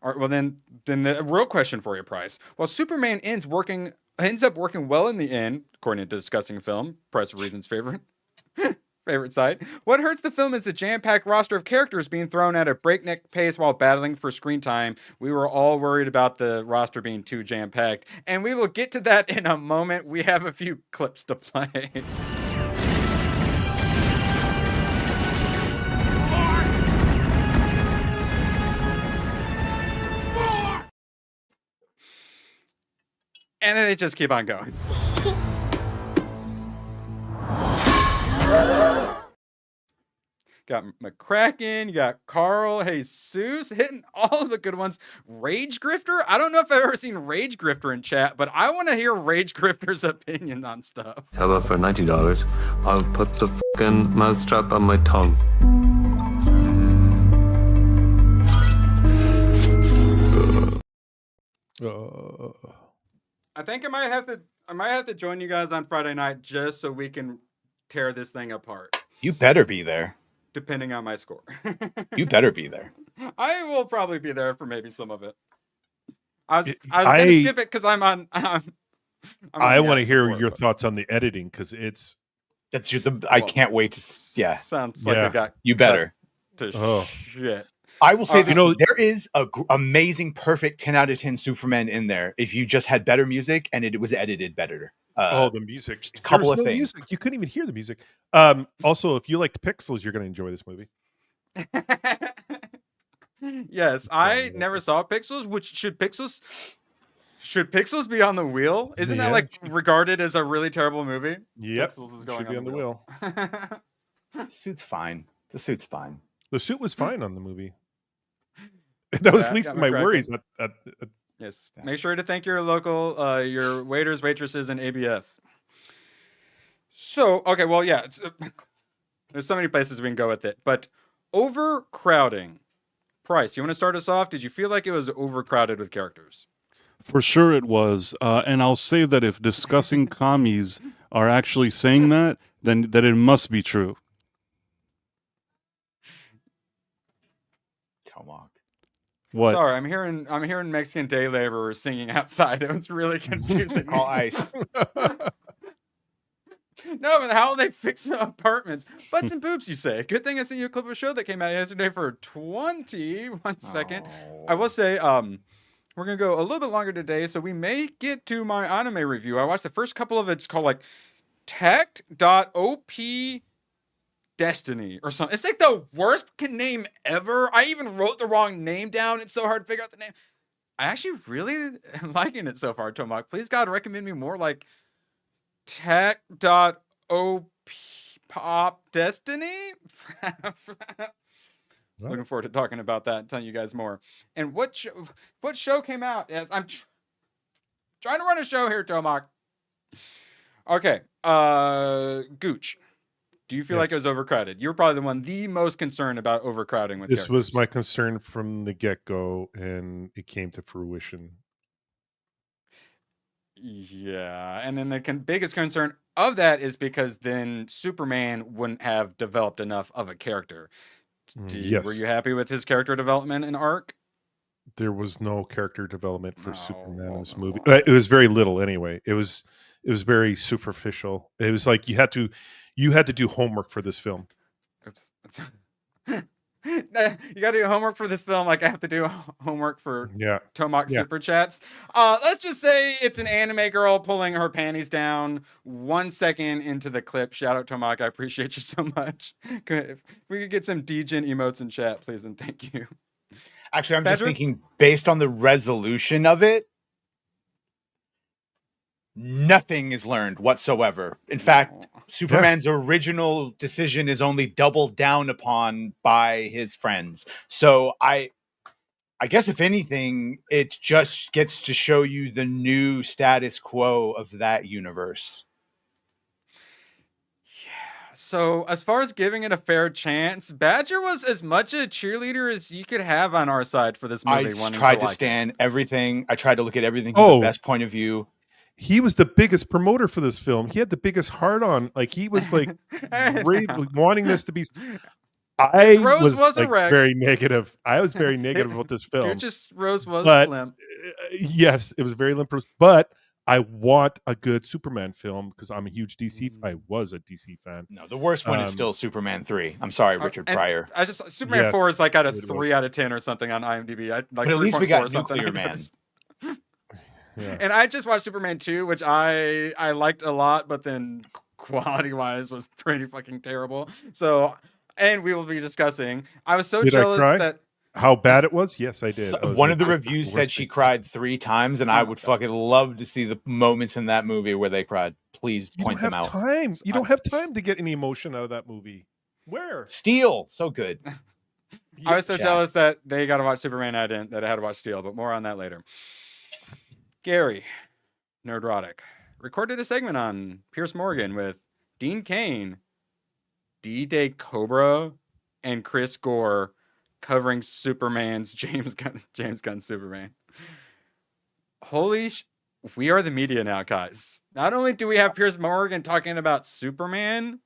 All right, well then the real question for you, Price. Well, Superman ends up working well in the end, according to Discussing Film, Price of Reason's favorite site. What hurts the film is the jam-packed roster of characters being thrown at a breakneck pace while battling for screen time. We were all worried about the roster being too jam-packed, and we will get to that in a moment. We have a few clips to play. And then they just keep on going. Got McCracken, you got Carl, Jesus, hitting all of the good ones. Rage Grifter? I don't know if I've ever seen Rage Grifter in chat, but I want to hear Rage Grifter's opinion on stuff. How about for $90, I'll put the fucking mousetrap on my tongue. I think I might have to join you guys on Friday night just so we can tear this thing apart. You better be there. Depending on my score. You better be there. I will probably be there for maybe some of it. I was gonna skip it because I want to hear your thoughts on the editing because it's I can't wait to sounds like it got you better to shit. I will say this, there is a amazing perfect 10 out of 10 Superman in there if you just had better music and it was edited better. The music. A couple There's of no things. music. You couldn't even hear the music. Also, if you liked Pixels, you're going to enjoy this movie. Yes, I never saw Pixels. Which should Pixels be on the wheel? Isn't that like regarded as a really terrible movie? Yep, Pixels is going should be on the wheel. The suit's fine. The suit's fine. The suit was fine on the movie. That was least of my worries. Yes. Make sure to thank your local, your waiters, waitresses, and ABFs. So, okay, well, yeah, there's so many places we can go with it, but overcrowding. Price, you want to start us off? Did you feel like it was overcrowded with characters? For sure it was. And I'll say that if discussing commies are actually saying that, then that it must be true. Tomahawk. What? Sorry, I'm hearing Mexican day laborers singing outside. It was really confusing. All ice. No, but how they fix the apartments? Butts and boobs, you say. Good thing I sent you a clip of a show that came out yesterday for 1 second. I will say, we're gonna go a little bit longer today, so we may get to my anime review. I watched the first couple of it. It's called like Tech.op Destiny or something. It's like the worst name ever. I even wrote the wrong name down. It's so hard to figure out the name. I actually really am liking it so far, Tomahawk. Please, God, recommend me more like Tech.op Pop Destiny. Looking forward to talking about that and telling you guys more. And what show came out? Yes, I'm trying to run a show here, Tomahawk. Okay, Gooch. Do you feel like it was overcrowded? You're probably the one the most concerned about overcrowding with This characters. was my concern from the get-go, and it came to fruition. Yeah, and then the biggest concern of that is because then Superman wouldn't have developed enough of a character. Yes. Were you happy with his character development and arc? There was no character development for Superman in this movie. It was very little anyway. It was very superficial. It was like you had to do homework for this film. Oops. You got to do homework for this film, like I have to do homework for Tomac super chats. Let's just say it's an anime girl pulling her panties down 1 second into the clip. Shout out Tomac, I appreciate you so much. If we could get some degen emotes in chat, please, and thank you. Actually, I'm just thinking, based on the resolution of it, nothing is learned whatsoever. In fact, Superman's original decision is only doubled down upon by his friends. So I guess if anything, it just gets to show you the new status quo of that universe. Yeah. So as far as giving it a fair chance, Badger was as much a cheerleader as you could have on our side for this movie. I tried to stand everything. I tried to look at everything from the best point of view. He was the biggest promoter for this film. He had the biggest heart on. Like, he was like wanting this to be. I was like, very negative. I was very negative about this film. Just Rose was limp. Yes, it was very limp. But I want a good Superman film because I'm a huge DC. I was a DC fan. No, the worst one is still Superman 3. I'm sorry, Richard Pryor. I just Superman 4 is like at a 3 out of 10 or something on IMDb. Like, but at least we got Nuclear Man. Yeah. And I just watched Superman 2, which I liked a lot, but then quality-wise was pretty fucking terrible. So, and we will be discussing. I was so jealous that how bad it was. Yes, I did. One of the reviews said she cried 3 times, and I would fucking love to see the moments in that movie where they cried. Please point them out. You don't have time to get any emotion out of that movie. Where? Steel, so good. I was so jealous that they got to watch Superman. I didn't. That I had to watch Steel, but more on that later. Gary, Nerdrotic, recorded a segment on Pierce Morgan with Dean Cain, D-Day Cobra, and Chris Gore covering Superman's James Gunn Superman. We are the media now, guys. Not only do we have Pierce Morgan talking about Superman,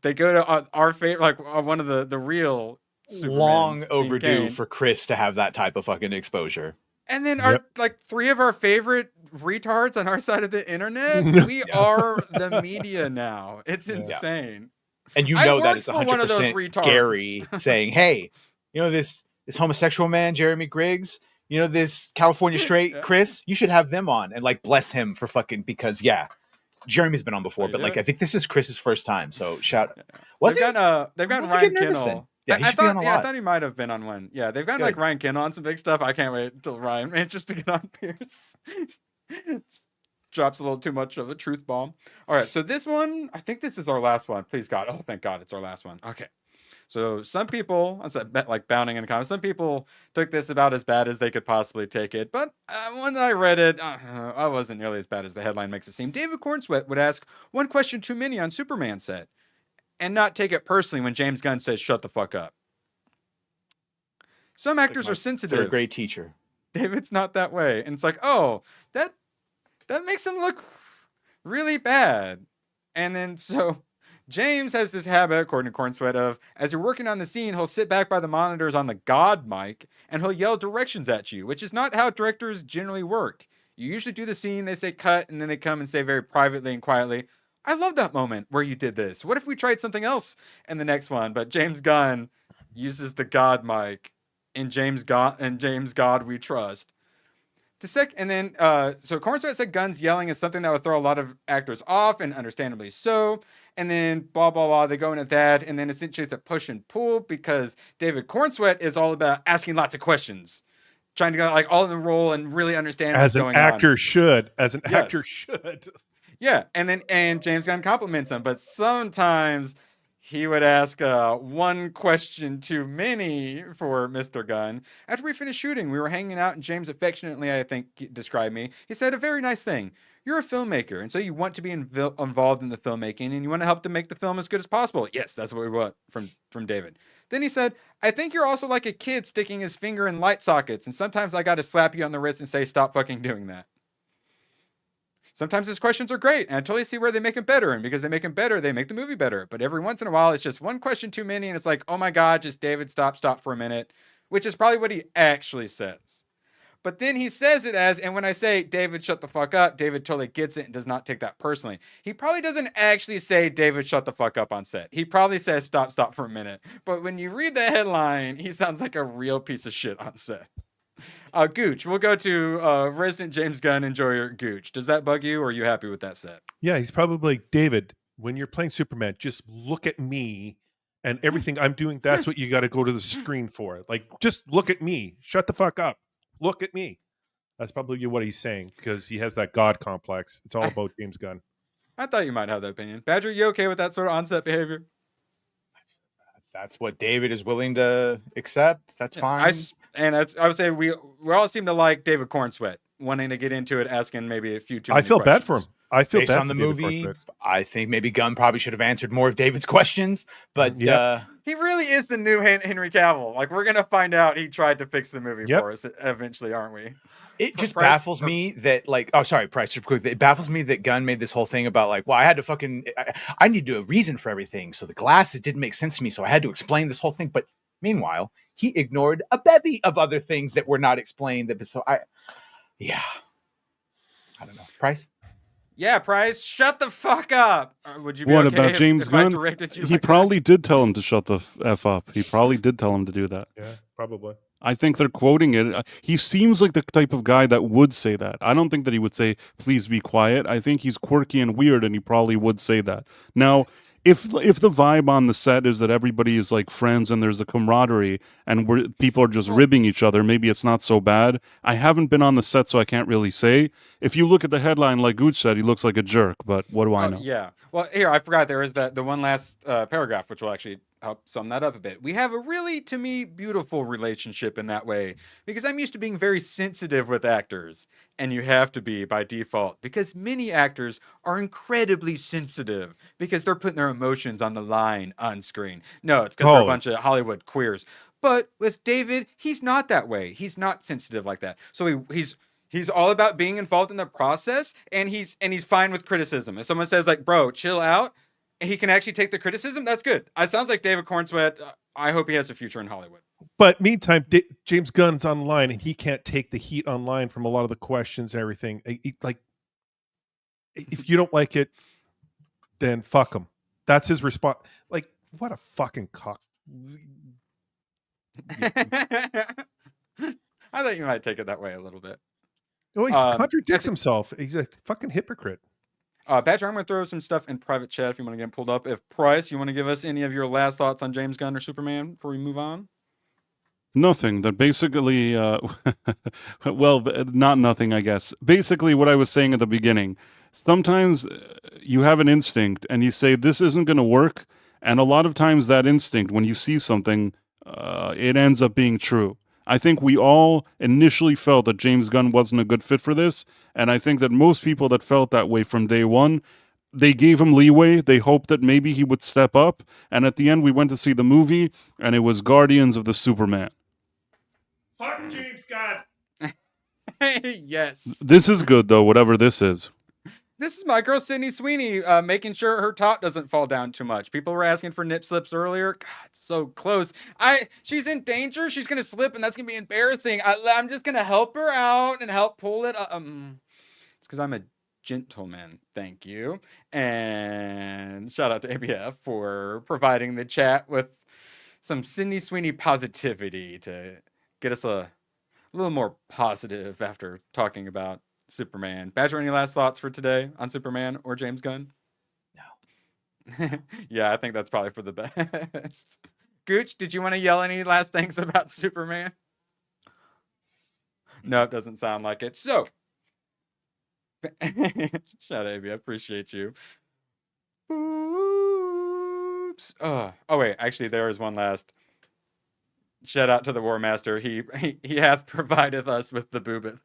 they go to our favorite, like one of the real Supermans, long overdue for Chris to have that type of fucking exposure. And then like 3 of our favorite retards on our side of the internet, we are the media now. It's insane. And you know that is 100% Gary saying, hey, you know this homosexual man, Jeremy Griggs, you know this California straight Chris, you should have them on and like bless him for fucking, because Jeremy's been on before, but like I think this is Chris's first time. So shout they've got Ryan Kendall. Yeah, I thought he might have been on one. Yeah, they've got like Ryan Kendall on some big stuff. I can't wait until Ryan manages to get on Pierce. Drops a little too much of a truth bomb. All right, so this one, I think this is our last one. Please God, oh thank God, it's our last one. Okay, so some people, I said like bounding in the comments. Some people took this about as bad as they could possibly take it, but when I read it, I wasn't nearly as bad as the headline makes it seem. David Cornsweet would ask one question too many on Superman set, and not take it personally when James Gunn says, shut the fuck up. Some actors are sensitive. Third grade teacher. David's not that way. And it's like, oh, that makes him look really bad. And then so James has this habit, according to Cornsweet, of as you're working on the scene, he'll sit back by the monitors on the God mic and he'll yell directions at you, which is not how directors generally work. You usually do the scene, they say cut, and then they come and say very privately and quietly, I love that moment where you did this. What if we tried something else in the next one? But James Gunn uses the God mic in James God We Trust. So Cornsweet said Gunn's yelling is something that would throw a lot of actors off, and understandably so. And then blah blah blah, they go into that, and then essentially it's a push and pull because David Cornsweet is all about asking lots of questions, trying to go like all in the role and really understand what's going on. As an actor should. Yeah, and James Gunn compliments him, but sometimes he would ask one question too many for Mr. Gunn. After we finished shooting, we were hanging out, and James affectionately, I think, described me. He said a very nice thing. You're a filmmaker, and so you want to be involved in the filmmaking, and you want to help to make the film as good as possible. Yes, that's what we want from David. Then he said, I think you're also like a kid sticking his finger in light sockets, and sometimes I got to slap you on the wrist and say, stop fucking doing that. Sometimes his questions are great, and I totally see where they make him better, and because they make him better, they make the movie better. But every once in a while, it's just one question too many, and it's like, oh my God, just David, stop for a minute, which is probably what he actually says. But then he says it as, and when I say David, shut the fuck up, David totally gets it and does not take that personally. He probably doesn't actually say David, shut the fuck up on set. He probably says stop for a minute. But when you read the headline, he sounds like a real piece of shit on set. Gooch, we'll go to resident James Gunn enjoyer Gooch. Does that bug you, or are you happy with that set? Yeah, he's probably like, David, when you're playing Superman, just look at me and everything I'm doing. That's what you got to go to the screen for. Like, just look at me. Shut the fuck up. Look at me. That's probably what he's saying, because he has that God complex. It's all about James Gunn. I thought you might have that opinion. Badger, you okay with that sort of on-set behavior? If that's what David is willing to accept, that's fine. I would say we all seem to like David Cornsweat, wanting to get into it, asking maybe a few too many I feel bad for him. I feel Based bad on the for David movie, Cornsweat. I think maybe Gunn probably should have answered more of David's questions, but he really is the new Henry Cavill. Like, we're gonna find out he tried to fix the movie for us eventually, aren't we? it just baffles me that, like, oh, sorry, Price, super quick. It baffles me that Gunn made this whole thing about, like, well, I had to fucking, I need to do a reason for everything. So the glasses didn't make sense to me. So I had to explain this whole thing. But meanwhile, he ignored a bevy of other things that were not explained. So I don't know. Price? Yeah, Price, shut the fuck up. Would you be What okay about James if I Gunn? directed you He like probably did tell him to shut the F up. He probably did tell him to do that. Yeah, probably. I think they're quoting it. He seems like the type of guy that would say that. I don't think that he would say, please be quiet. I think he's quirky and weird, and he probably would say that. Now, if the vibe on the set is that everybody is like friends and there's a camaraderie and people are just ribbing each other, maybe it's not so bad. I haven't been on the set, so I can't really say. If you look at the headline, like Gooch said, he looks like a jerk, but what do I know? Yeah. Well, here, I forgot there is the one last paragraph, which will actually help sum that up a bit. We have a really, to me, beautiful relationship in that way, because I'm used to being very sensitive with actors, and you have to be by default, because many actors are incredibly sensitive because they're putting their emotions on the line on screen. No, it's because they're a bunch of Hollywood queers. But with David, he's not that way. He's not sensitive like that. So he's all about being involved in the process, and he's fine with criticism. If someone says, like, bro, chill out, and he can actually take the criticism, that's good. It sounds like David Cornsweat. I hope he has a future in Hollywood. But meantime, James Gunn's online, and he can't take the heat online from a lot of the questions and everything. Like, if you don't like it, then fuck him. That's his response. Like, what a fucking cock. I thought you might take it that way a little bit. Oh, he contradicts himself. He's a fucking hypocrite. Badger, I'm going to throw some stuff in private chat if you want to get pulled up. If Price, you want to give us any of your last thoughts on James Gunn or Superman before we move on? Nothing. That basically, well, not nothing, I guess. Basically, what I was saying at the beginning. Sometimes you have an instinct and you say, this isn't going to work. And a lot of times that instinct, when you see something, it ends up being true. I think we all initially felt that James Gunn wasn't a good fit for this, and I think that most people that felt that way from day one, they gave him leeway. They hoped that maybe he would step up, and at the end we went to see the movie, and it was Guardians of the Superman. Fuck James Gunn! Yes. This is good, though, whatever this is. This is my girl, Sydney Sweeney, making sure her top doesn't fall down too much. People were asking for nip slips earlier. God, so close. She's in danger. She's going to slip, and that's going to be embarrassing. I'm just going to help her out and help pull it up. It's because I'm a gentleman. Thank you. And shout out to ABF for providing the chat with some Sydney Sweeney positivity to get us a little more positive after talking about Superman. Badger, any last thoughts for today on Superman or James Gunn? No. Yeah, I think that's probably for the best. Gooch, did you want to yell any last things about Superman? No, it doesn't sound like it. So, shout out, Abby. I appreciate you. Oops. Oh, wait. Actually, there is one last. Shout out to the War Master. He hath provided us with the boobeth.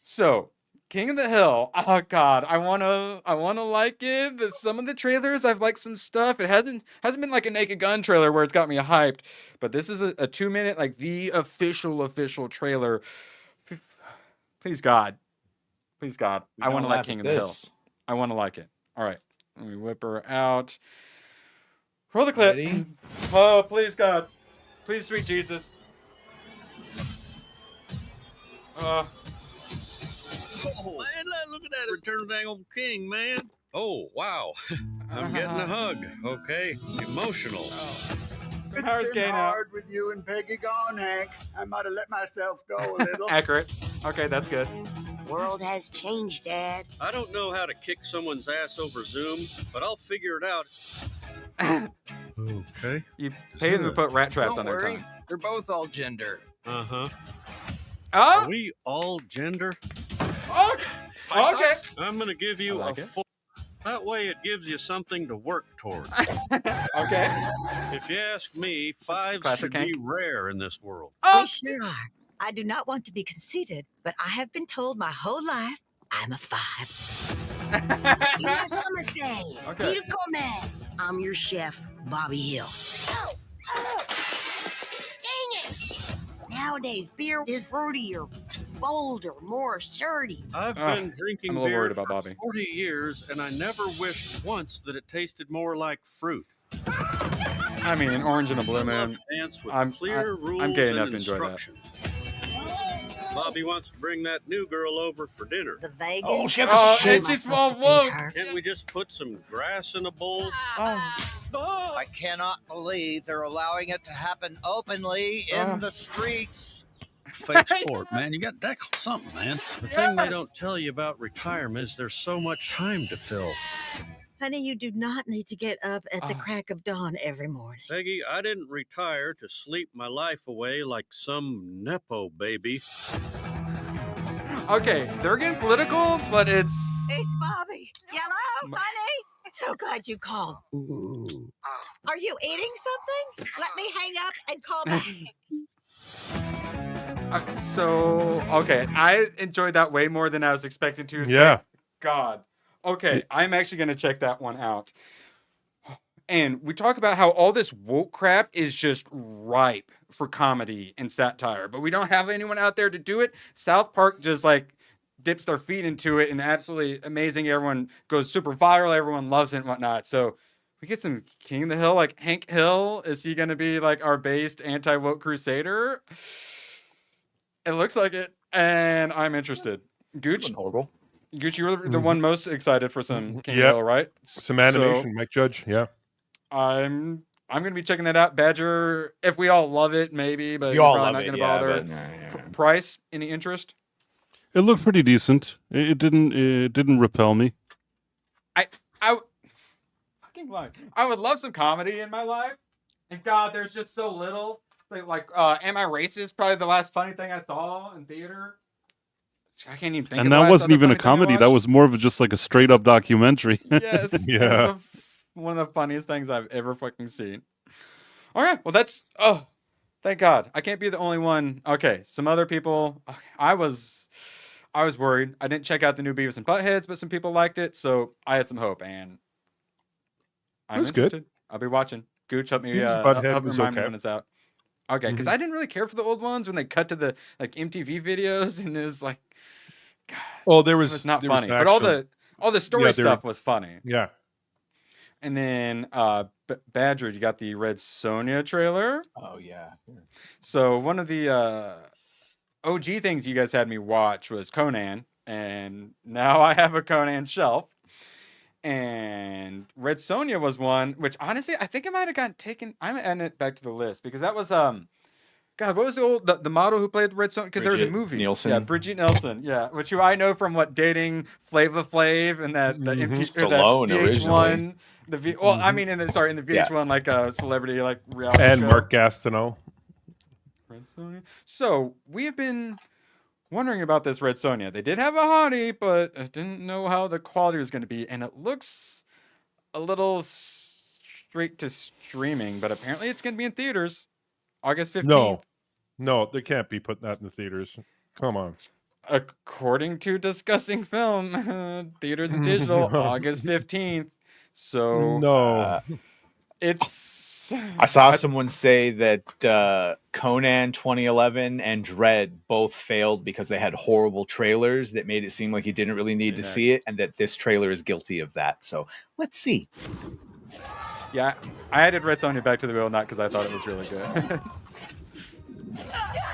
So, King of the Hill. Oh God, I wanna like it. Some of the trailers, I've liked some stuff. It hasn't been like a Naked Gun trailer where it's got me hyped, but this is a 2-minute, like the official trailer. Please God, I want to like King of the Hill. I want to like it. All right, let me whip her out. Roll the clip. Ready? Oh, please God, please sweet Jesus. Oh, man, look at that. Return of the dang old king, man. Oh, wow. I'm getting a hug. Okay. Emotional. It's been hard with you and Peggy gone, Hank. I might have let myself go a little. Accurate. Okay, that's good. World has changed, Dad. I don't know how to kick someone's ass over Zoom, but I'll figure it out. Okay. You pay them to put rat traps on their tongue. They're both all gender. Uh-huh. Oh? Are we all gender? Okay. Okay. I'm going to give you I like a it. 4. That way it gives you something to work towards. Okay. If you ask me, 5s Classic should Hank. be rare in this world. We sure are. I do not want to be conceited, but I have been told my whole life I'm a 5. You're Summer Say. Okay. Peter Coleman. I'm your chef, Bobby Hill. Dang it! Nowadays, beer is fruitier, bolder, more assertive. I've been drinking I'm a little beer worried about for Bobby. 40 years, and I never wished once that it tasted more like fruit. I mean, an orange and a blue moon. Dance with I'm clear rules gay and enough to enjoy that. instructions. Bobby wants to bring that new girl over for dinner. The vegan. Oh, shit, it just won't work. Can't we just put some grass in a bowl? I cannot believe they're allowing it to happen openly in the streets. Fake sport, man. You got to tackle something, man. The thing they don't tell you about retirement is there's so much time to fill. Honey, you do not need to get up at the crack of dawn every morning. Peggy, I didn't retire to sleep my life away like some Nepo baby. Okay, they're getting political, but it's... It's Bobby. Yellow, honey. So glad you called. Are you eating something? Let me hang up and call back. Okay, I enjoyed that way more than I was expecting to. Yeah. Thank God. Okay, I'm actually going to check that one out. And we talk about how all this woke crap is just ripe for comedy and satire, but we don't have anyone out there to do it. South Park just like dips their feet into it and absolutely amazing. Everyone goes super viral. Everyone loves it and whatnot. So we get some King of the Hill, like Hank Hill. Is he going to be like our based anti-woke crusader? It looks like it. And I'm interested. Gooch, horrible. Gooch, you were the one most excited for some King of the Hill, right? Some animation, Mike Judge. Yeah. I'm going to be checking that out. Badger, if we all love it, maybe, but You you're all probably love not it, going to yeah, bother. Price, any interest? It looked pretty decent. It didn't repel me. I fucking like. I would love some comedy in my life, and God, there's just so little. Like, Am I Racist? Probably the last funny thing I saw in theater. I can't even think. And of the that last wasn't other even a funny thing I comedy. That watched. was more of just like a straight up documentary. Yes. Yeah. It was one of the funniest things I've ever fucking seen. All right. Well, that's. Oh, thank God. I can't be the only one. Okay. Some other people. I was worried. I didn't check out the new Beavis and Buttheads, but some people liked it, so I had some hope. And I'm was good. interested. I'll be watching. Gooch, help me. Beavis and Butthead help was remind me okay. when it's out. Okay, because I didn't really care for the old ones when they cut to the like MTV videos, and it was like, God, Oh, there it was was not there was funny. an But actual- all the story Yeah, they were- stuff was funny. Yeah. And then Badger, you got the Red Sonja trailer. Oh yeah. So one of the OG things you guys had me watch was Conan, and now I have a Conan shelf. And Red Sonja was one, which honestly I think it might have gotten taken. I'm adding it back to the list because that was God, what was the model who played Red Sonja? Because there was a Bridget movie. Nielsen. Yeah, Bridget Nielsen. Yeah, which who I know from dating Flava Flav and that Stallone VH1. originally. Well, I mean in the VH1 like a celebrity like reality And show. Mark Gastineau. Red Sonja. So we have been wondering about this Red Sonja. They did have a hottie, but I didn't know how the quality was going to be, and it looks a little straight to streaming. But apparently, it's going to be in theaters, August 15th. No, they can't be putting that in the theaters. Come on. According to Discussing Film, theaters and digital, August 15th. So No. it's. I saw someone say that Conan 2011 and Dread both failed because they had horrible trailers that made it seem like you didn't really need to see it, and that this trailer is guilty of that. So let's see. Yeah, I added Red Sonja back to the wheel, not because I thought it was really good.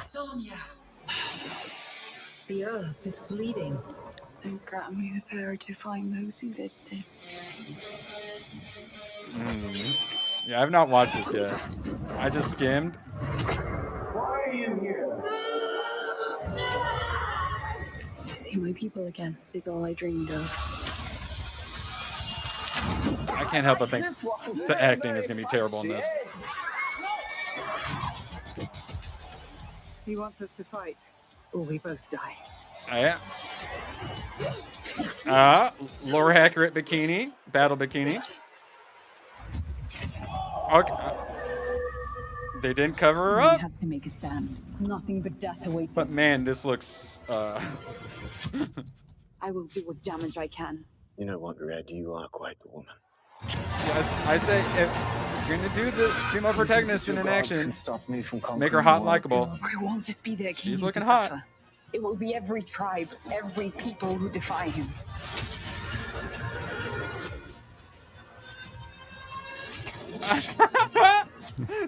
Sonia. The earth is bleeding. And grant me the power to find those who did this. Yeah, I've not watched this yet. I just skimmed. Why are you here? To see my people again is all I dreamed of. I can't help but think the acting is going to be terrible in this. He wants us to fight, or we both die. Yeah. Lore accurate bikini, battle bikini. Okay. They didn't cover her Someone up. has to make a stand. Nothing but death awaits But us. man, this looks. I will do what damage I can. You know what, Red? You are quite the woman. Yes, I say if you're gonna do the female protagonist in an action, make her hot and likable. I won't just be their king. She's looking to hot. suffer. It will be every tribe, every people who defy him.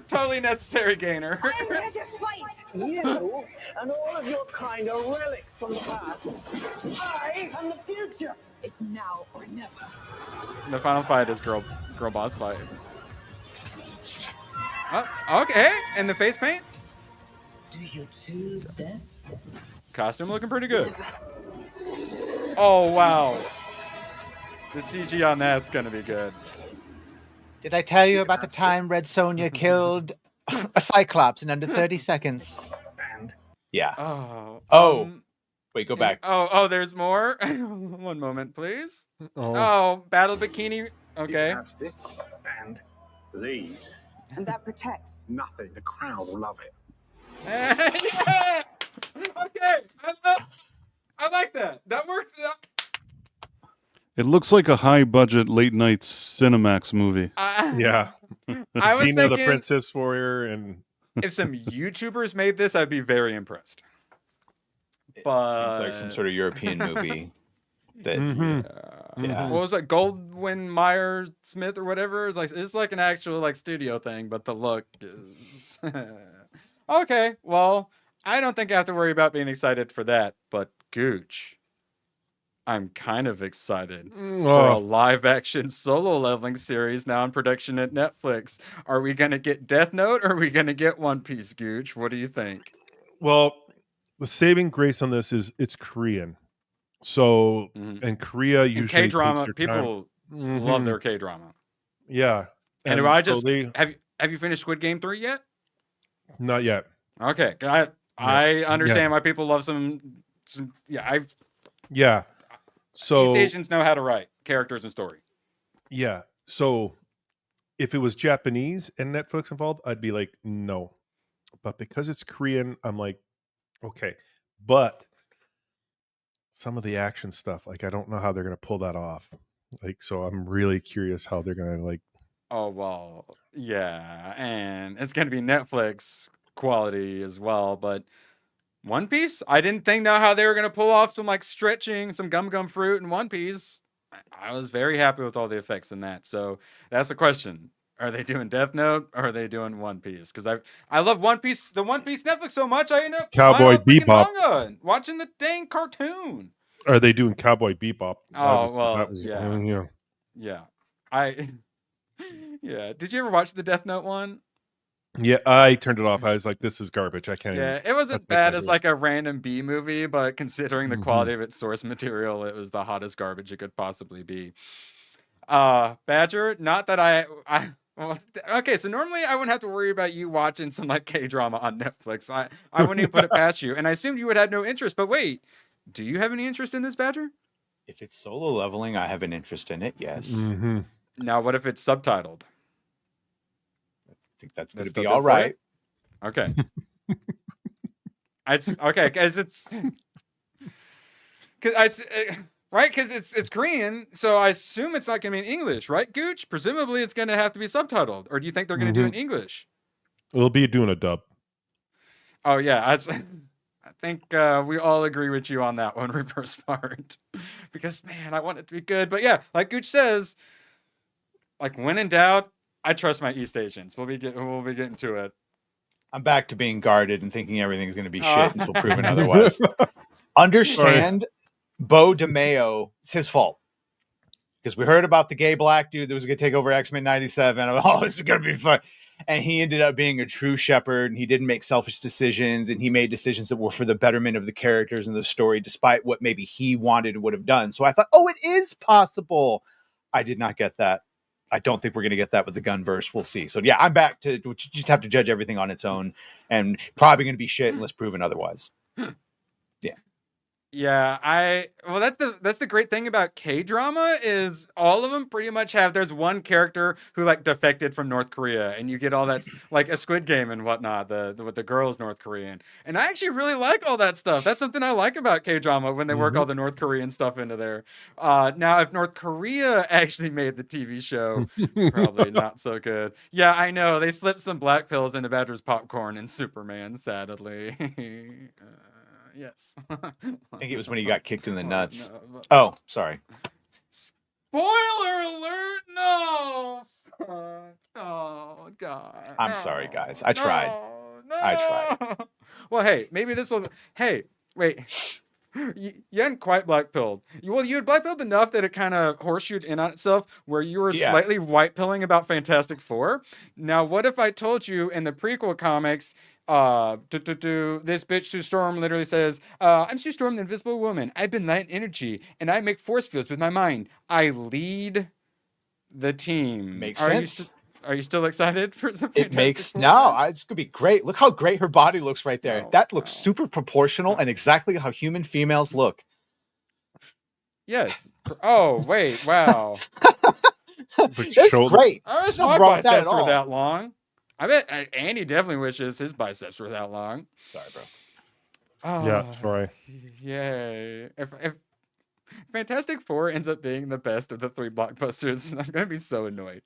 Totally necessary gainer. I'm here to fight. You and all of your kind are relics from the past. I am the future. It's now or never. The final fight is girl boss fight. Oh, okay, and the face paint. Do you choose death? Costume looking pretty good. Oh wow, the CG on that's gonna be good. Did I tell you about the time Red Sonja killed a Cyclops in under 30 seconds? Yeah. Oh. Wait, go back. Oh, there's more. One moment, please. Oh, battle bikini. Okay. You have this and these. And that protects. Nothing. The crowd will love it. Yeah. Okay. I like that. That worked. It looks like a high-budget late-night Cinemax movie. Yeah. I was Xena the thinking- Princess Warrior and If some YouTubers made this, I'd be very impressed. But Seems like some sort of European movie. That yeah. What was it? Goldwyn Mayer Smith or whatever? It's like an actual like studio thing, but the look is okay. Well, I don't think I have to worry about being excited for that. But Gooch, I'm kind of excited for a live action solo leveling series now in production at Netflix. Are we gonna get Death Note or are we gonna get One Piece, Gooch? What do you think? well, the saving grace on this is it's Korean. So and Korea And usually K-drama, takes their time. people love their K-drama. Yeah. And do I so just they- have you finished Squid Game 3 yet? not yet. Okay, I understand why people love some Yeah. So East Asians know how to write characters and story. yeah. So if it was Japanese and Netflix involved, I'd be like, no. But because it's Korean, I'm like, okay. But some of the action stuff, like I don't know how they're gonna pull that off. Like, so I'm really curious how they're gonna like. Oh well, yeah, and it's gonna be Netflix quality as well. But One Piece, I didn't think know how they were gonna pull off some like stretching, some gum fruit in One Piece. I was very happy with all the effects in that. So that's the question: are they doing Death Note or are they doing One Piece? Because I love One Piece, the One Piece Netflix so much, I ended up Cowboy buying all the freaking Bebop. manga and watching the dang cartoon. Are they doing Cowboy Bebop? Oh, yeah. Yeah. Yeah. Did you ever watch the Death Note one? Yeah, I turned it off. I was like, this is garbage. I can't. Yeah, even- it wasn't that's bad my as favorite. like a random B movie, but considering the quality of its source material, it was the hottest garbage it could possibly be. Badger, not that well, okay, so normally I wouldn't have to worry about you watching some like K-drama on Netflix. I wouldn't even put it past you. And I assumed you would have no interest, but wait, do you have any interest in this, Badger? If it's solo leveling, I have an interest in it. Yes. Now, what if it's subtitled? I think that's going That's to be still all good for right. it? Okay. Okay, because it's Korean, so I assume it's not going to be in English, right, Gooch? Presumably, it's going to have to be subtitled, or do you think they're going to do it in English? We'll be doing a dub. Oh yeah, I think we all agree with you on that one, Reverse Fart, because man, I want it to be good. But yeah, like Gooch says, like when in doubt, I trust my East Asians. We'll be getting to it. I'm back to being guarded and thinking everything's going to be shit until proven otherwise. Understand, Bo DeMeo, it's his fault. Because we heard about the gay black dude that was going to take over X-Men 97. Oh, this is going to be fun. And he ended up being a true shepherd, and he didn't make selfish decisions, and he made decisions that were for the betterment of the characters and the story, despite what maybe he wanted and would have done. So I thought, oh, it is possible. I did not get that. I don't think we're going to get that with the Gunverse. We'll see. So yeah, I'm back to just have to judge everything on its own, and probably going to be shit unless proven otherwise. Yeah, well that's the great thing about K-drama is all of them pretty much have there's one character who like defected from North Korea, and you get all that like a Squid Game and whatnot, with the girls North Korean. And I actually really like all that stuff. That's something I like about K-drama when they work all the North Korean stuff into there. Now if North Korea actually made the TV show, probably not so good. Yeah, I know. They slipped some black pills into Badger's popcorn in Superman, sadly. Yes. I think it was when he got kicked in the nuts. No, oh, sorry. Spoiler alert! No! Oh, God. I'm sorry, guys. I tried. I tried. Well, hey, maybe this will... Hey, wait. You hadn't quite black-pilled. Well, you had black-pilled enough that it kind of horseshoed in on itself where you were slightly white-pilling about Fantastic Four. Now, what if I told you in the prequel comics... this bitch Sue Storm literally says, I'm Sue Storm, the Invisible Woman. I've been light energy, and I make force fields with my mind. I lead the team. Makes sense. Are you still excited for something? It makes it's gonna be great. Look how great her body looks right there. That looks super proportional and exactly how human females look. Yes. Oh wait, wow. That's great. I wish my biceps were that long. I bet Andy definitely wishes his biceps were that long. Sorry, bro. Oh, yeah, sorry. Yay. If Fantastic Four ends up being the best of the three blockbusters, I'm going to be so annoyed.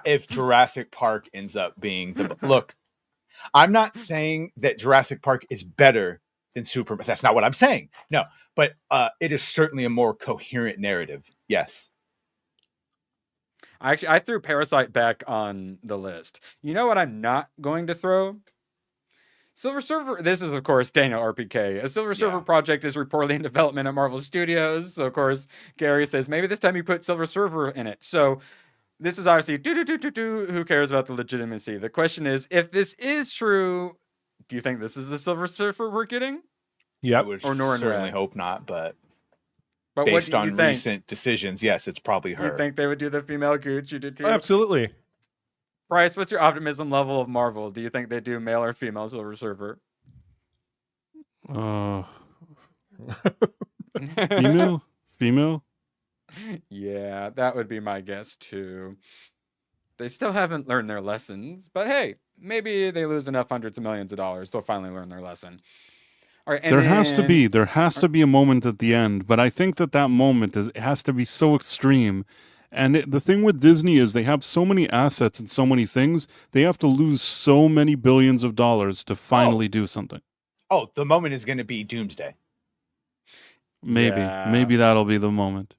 If Jurassic Park ends up being the... Look, I'm not saying that Jurassic Park is better than Superman. That's not what I'm saying. No, but it is certainly a more coherent narrative. Yes. I threw Parasite back on the list. You know what I'm not going to throw? Silver Surfer. This is, of course, Daniel RPK. A Silver Surfer project is reportedly in development at Marvel Studios. So, of course, Gary says, maybe this time you put Silver Surfer in it. So, this is obviously, who cares about the legitimacy? The question is, if this is true, do you think this is the Silver Surfer we're getting? Yeah, I would certainly hope not, but based on recent decisions, yes, it's probably her. You think they would do the female Gooch? You did too? Absolutely. Bryce, what's your optimism level of Marvel? Do you think they do male or female Silver Surfer? Female? Yeah, that would be my guess too. They still haven't learned their lessons, but hey, maybe they lose enough hundreds of millions of dollars, they'll finally learn their lesson. All right, there has to be a moment at the end, but I think that moment has to be so extreme. And the thing with Disney is they have so many assets and so many things, they have to lose so many billions of dollars to finally do something. Oh, the moment is going to be Doomsday. Maybe that'll be the moment.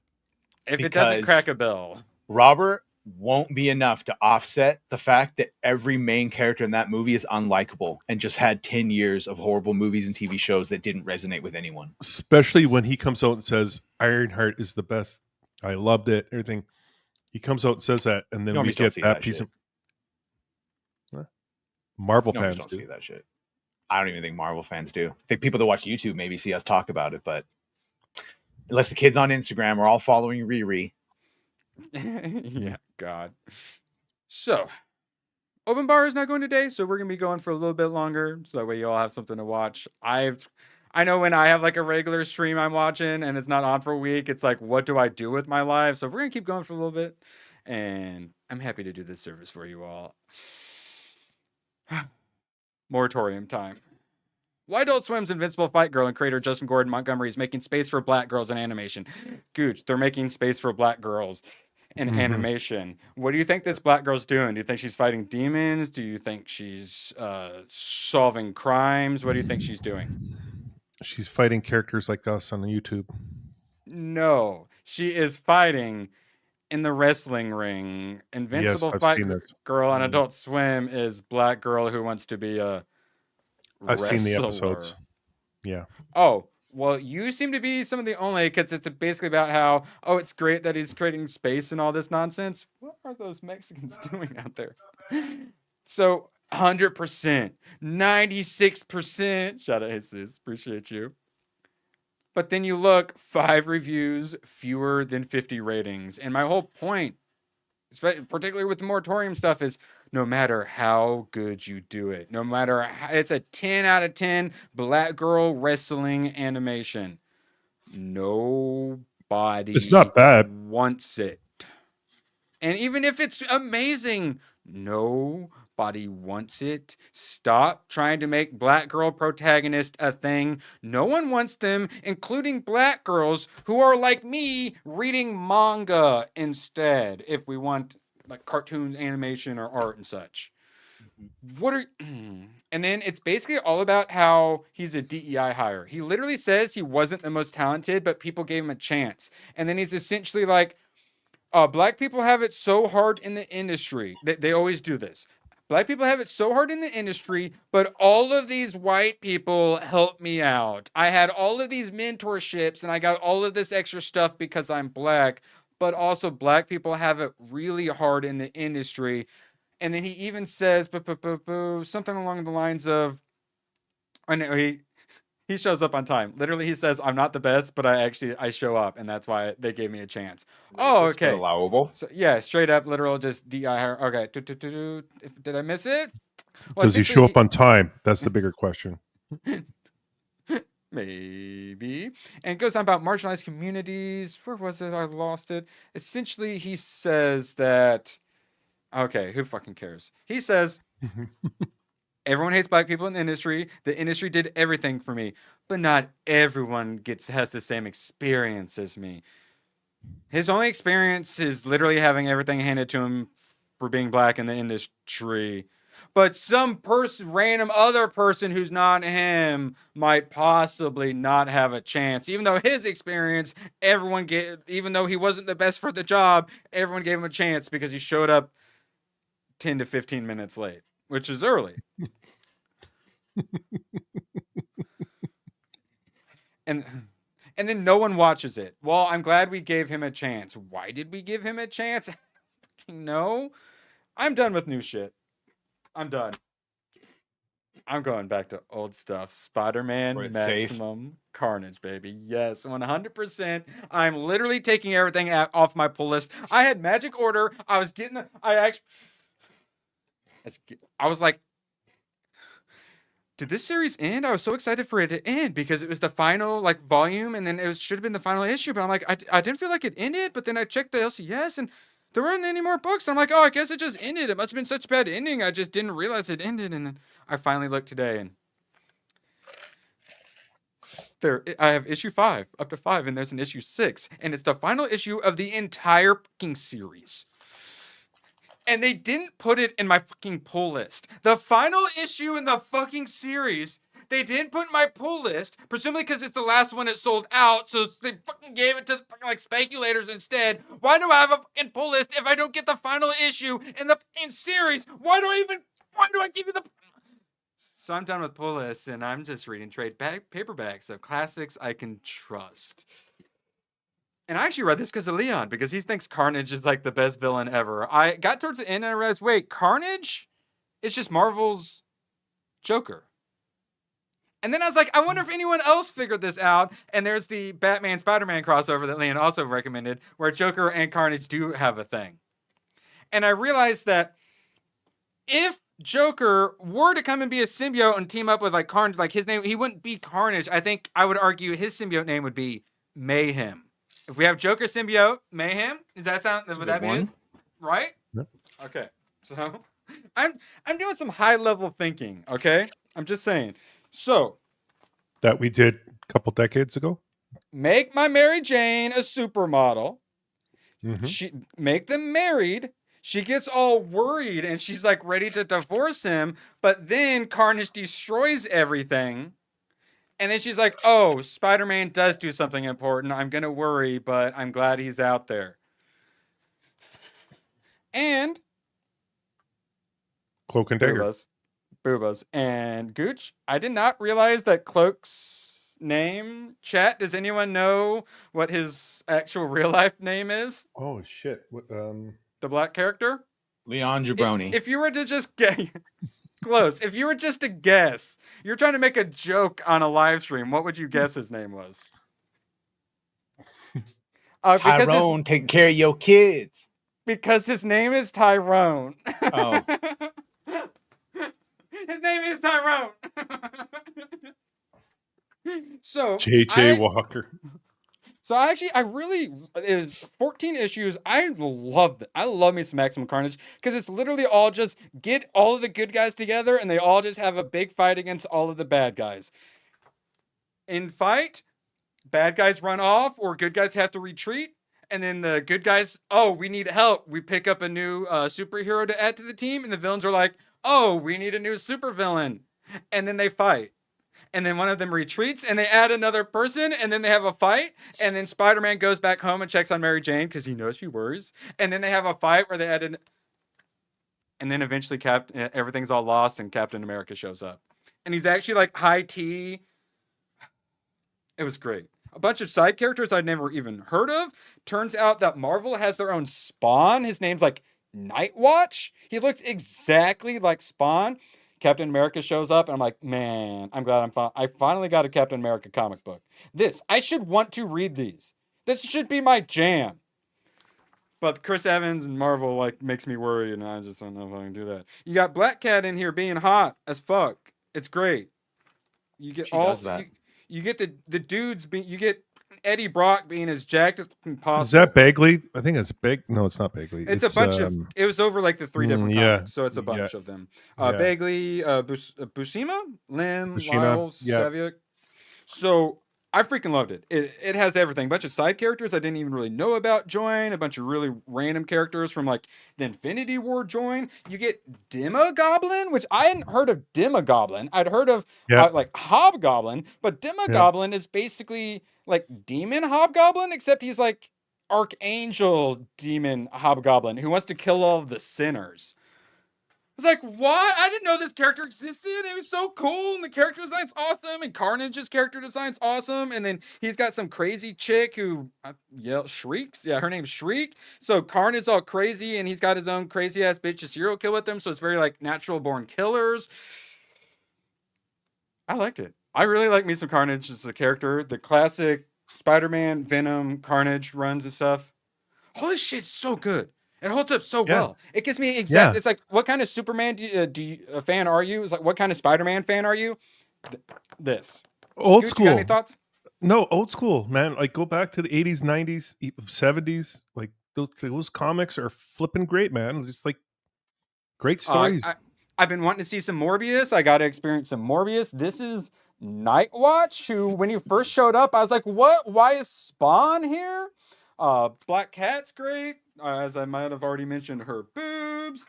If it doesn't crack a bill. Robert won't be enough to offset the fact that every main character in that movie is unlikable and just had 10 years of horrible movies and TV shows that didn't resonate with anyone. Especially when he comes out and says, Ironheart is the best. I loved it. Everything. He comes out and says that, and then we get that piece of... Marvel fans don't see that shit. I don't even think Marvel fans do. I think people that watch YouTube maybe see us talk about it, but unless the kids on Instagram are all following Riri. Yeah, God. So, Open Bar is not going today, so we're going to be going for a little bit longer, so that way you all have something to watch. I know when I have like a regular stream I'm watching and it's not on for a week, it's like, what do I do with my life? So we're going to keep going for a little bit, and I'm happy to do this service for you all. Moratorium time. Why Adult Swim's Invincible Fight Girl and creator Justin Gordon Montgomery is making space for black girls in animation. Gooch, they're making space for black girls in animation. What do you think this black girl's doing? Do you think she's fighting demons? Do you think she's solving crimes? What do you think she's doing? She's fighting characters like us on YouTube. No, she is fighting in the wrestling ring. Invincible Fight Girl on Adult Swim is black girl who wants to be a I've wrestler. seen the episodes. Yeah. Oh, well, you seem to be some of the only, because it's basically about how, oh, it's great that he's creating space and all this nonsense. What are those Mexicans doing out there? So 100%, 96%. Shout out Jesus, appreciate you. But then you look, 5 reviews, fewer than 50 ratings. And my whole point, particularly with the moratorium stuff, is no matter how good you do it, no matter how, it's a 10 out of 10 black girl wrestling animation. Nobody It's not bad. wants it. And even if it's amazing, nobody wants it. Stop trying to make black girl protagonist a thing. No one wants them, including black girls who are like me reading manga instead, if we want like cartoon animation or art and such. And then it's basically all about how he's a DEI hire. He literally says he wasn't the most talented, but people gave him a chance. And then he's essentially like, black people have it so hard in the industry. They always do this. Black people have it so hard in the industry, but all of these white people helped me out. I had all of these mentorships and I got all of this extra stuff because I'm black, but also black people have it really hard in the industry. And then he even says something along the lines of, I know he shows up on time. Literally, he says, "I'm not the best, but I show up, and that's why they gave me a chance." Oh, okay. Allowable. So yeah, straight up, literal, just DI. Okay, did I miss it? Well, Does he show up on time? That's the bigger question. Maybe. And it goes on about marginalized communities. Where was it? I lost it. Essentially, he says that. Okay, who fucking cares? He says. Everyone hates black people in the industry. The industry did everything for me, but not everyone has the same experience as me. His only experience is literally having everything handed to him for being black in the industry. But some random other person who's not him might possibly not have a chance. Even though his experience, even though he wasn't the best for the job, everyone gave him a chance because he showed up 10 to 15 minutes late. Which is early. and then no one watches it. Well, I'm glad we gave him a chance. Why did we give him a chance? No. I'm done with new shit. I'm done. I'm going back to old stuff. Spider-Man Maximum Carnage, baby. Yes, 100%. I'm literally taking everything off my pull list. I had Magic Order. I was getting I was like, did this series end? I was so excited for it to end because it was the final like volume, and then it should have been the final issue. But I'm like, I didn't feel like it ended. But then I checked the LCS, and there weren't any more books. And I'm like, oh, I guess it just ended. It must have been such a bad ending. I just didn't realize it ended. And then I finally looked today, and I have issue 5 up to 5, and there's an issue 6, and it's the final issue of the entire fucking series. And they didn't put it in my fucking pull list. The final issue in the fucking series, they didn't put in my pull list, presumably because it's the last one it sold out, so they fucking gave it to the fucking like speculators instead. Why do I have a fucking pull list if I don't get the final issue in the fucking series? Why do I give you the... So I'm done with pull lists, and I'm just reading trade paperbacks of classics I can trust. And I actually read this because of Leon, because he thinks Carnage is like the best villain ever. I got towards the end and I realized, wait, Carnage is just Marvel's Joker. And then I was like, I wonder if anyone else figured this out. And there's the Batman Spider-Man crossover that Leon also recommended, where Joker and Carnage do have a thing. And I realized that if Joker were to come and be a symbiote and team up with like Carnage, like his name, he wouldn't be Carnage. I think I would argue his symbiote name would be Mayhem. If we have Joker symbiote, Mayhem, would that be it? Right? Yep. Okay. So I'm doing some high level thinking, okay? I'm just saying. So that we did a couple decades ago. Make my Mary Jane a supermodel. Mm-hmm. Make them married. She gets all worried and she's like ready to divorce him, but then Carnage destroys everything. And then she's like, oh, Spider-Man does do something important. I'm going to worry, but I'm glad he's out there. And Cloak and Dagger. Boobas. And Gooch, I did not realize that Cloak's name. Chat, does anyone know what his actual real life name is? Oh shit! What, The black character? Leon Jabroni. If you were to just get close, if you were just to guess, you're trying to make a joke on a live stream, what would you guess his name was? Tyrone taking care of your kids. Because his name is Tyrone. Oh. His name is Tyrone. So J.J. Walker. So I really, it was 14 issues. I love it. I love me some Maximum Carnage because it's literally all just get all of the good guys together and they all just have a big fight against all of the bad guys. In fight, bad guys run off or good guys have to retreat. And then the good guys, oh, we need help. We pick up a new superhero to add to the team. And the villains are like, oh, we need a new supervillain. And then they fight. And then one of them retreats and they add another person and then they have a fight. And then Spider-Man goes back home and checks on Mary Jane because he knows she worries. And then they have a fight where they add an... And then eventually everything's all lost and Captain America shows up. And he's actually like high tea. It was great. A bunch of side characters I'd never even heard of. Turns out that Marvel has their own Spawn. His name's like Nightwatch. He looks exactly like Spawn. Captain America shows up, and I'm like, man, I'm glad I finally got a Captain America comic book. I should want to read these. This should be my jam. But Chris Evans and Marvel like makes me worry, and I just don't know if I can do that. You got Black Cat in here being hot as fuck. It's great. You get She does that. You get the dudes you get Eddie Brock being as jacked as possible. Is that Bagley? I think it's Big. No, it's not Bagley. It's a bunch of. It was over like the 3 different comics, so it's a bunch of them. Bagley, Buscema, Lim, Lyles, Saviuk. So I freaking loved it. It has everything. A bunch of side characters I didn't even really know about join. A bunch of really random characters from like the Infinity War join. You get Demogoblin, which I hadn't heard of Demogoblin. I'd heard of like Hobgoblin, but Demogoblin is basically like Demon Hobgoblin, except he's like Archangel Demon Hobgoblin who wants to kill all of the sinners. I was like, what? I didn't know this character existed. It was so cool. And the character design's awesome. And Carnage's character design's awesome. And then he's got some crazy chick who shrieks. Yeah, her name's Shriek. So Carnage's all crazy. And he's got his own crazy ass bitch to serial kill with him. So it's very like natural born killers. I liked it. I really like me some Carnage as a character. The classic Spider-Man, Venom, Carnage runs and stuff. Holy shit, so good. It holds up so well. It gives me It's like, what kind of Superman fan are you? It's like, what kind of Spider-Man fan are you? This. Old Gucci, school. got any thoughts? No, old school, man. Like go back to the 80s, 90s, 70s. Like those comics are flipping great, man. Just like great stories. I've been wanting to see some Morbius. I got to experience some Morbius. This is Nightwatch, who when he first showed up, I was like, what? Why is Spawn here? Black Cat's great. As I might have already mentioned, her boobs.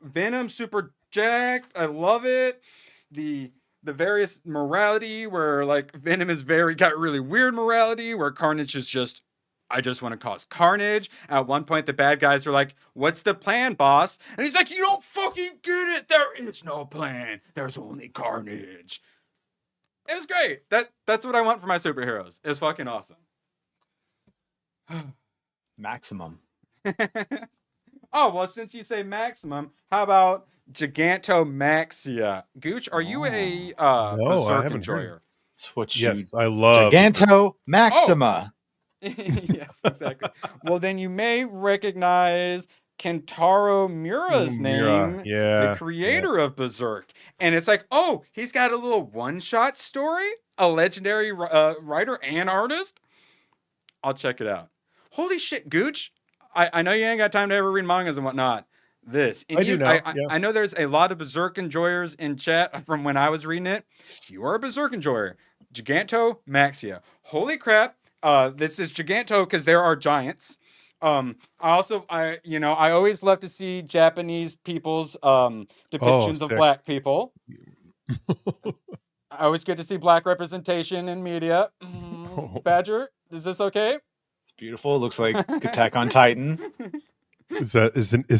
Venom, super jacked. I love it. The various morality where like Venom is got really weird morality where Carnage is just, I just want to cause carnage. At one point, the bad guys are like, what's the plan, boss? And he's like, you don't fucking get it. There is no plan. There's only carnage. It was great. That's what I want for my superheroes. It's fucking awesome. Maximum. Oh, well, since you say Maximum, how about Gigantomaxia? Gooch, are you a Berserk enjoyer? That's what yes, I love Giganto Maxima. Yes, exactly. Well, then you may recognize Kentaro Miura's name, the creator of Berserk. And it's like, oh, he's got a little one-shot story, a legendary writer and artist. I'll check it out. Holy shit, Gooch. I know you ain't got time to ever read mangas and whatnot. I know there's a lot of Berserk enjoyers in chat from when I was reading it. If you are a Berserk enjoyer, Gigantomaxia. Holy crap. This is Giganto because there are giants. I always love to see Japanese people's depictions of black people. Always good to see black representation in media. Badger, is this okay? It's beautiful. It looks like Attack on Titan. Is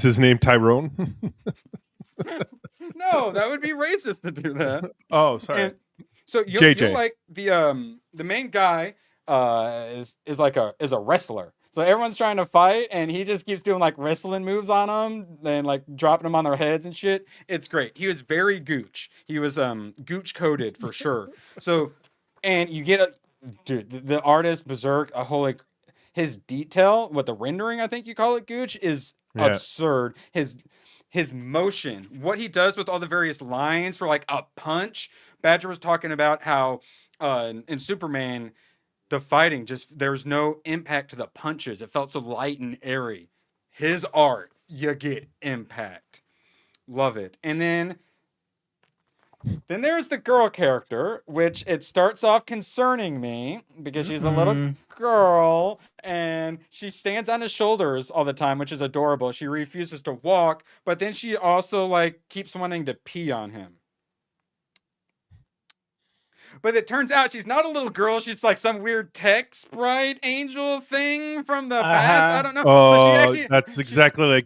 his name Tyrone? No, that would be racist to do that. Oh, sorry. And so you'll like the main guy is a wrestler. So everyone's trying to fight, and he just keeps doing like wrestling moves on them, and like dropping them on their heads and shit. It's great. He was very gooch. He was gooch coded for sure. So, and you get the artist Berserk, a whole like his detail, what the rendering I think you call it, gooch, is absurd. His motion, what he does with all the various lines for like a punch. Badger was talking about how in Superman, the fighting there's no impact to the punches. It felt so light and airy. His art, you get impact. Love it. And then there's the girl character, which it starts off concerning me because she's a little girl and she stands on his shoulders all the time, which is adorable. She refuses to walk, but then she also like keeps wanting to pee on him. But it turns out she's not a little girl. She's like some weird tech sprite angel thing from the past. I don't know. Oh, so that's exactly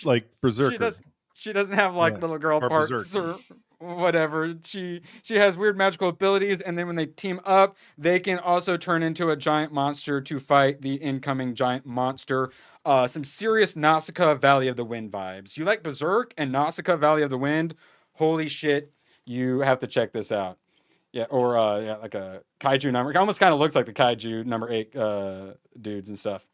like Berserker. She doesn't have like little girl parts Berserk. or whatever. She has weird magical abilities, and then when they team up, they can also turn into a giant monster to fight the incoming giant monster. Some serious Nausicaa Valley of the Wind vibes. You like Berserk and Nausicaa Valley of the Wind? Holy shit, you have to check this out. Yeah, or like a kaiju number. It almost kind of looks like the kaiju number 8 dudes and stuff.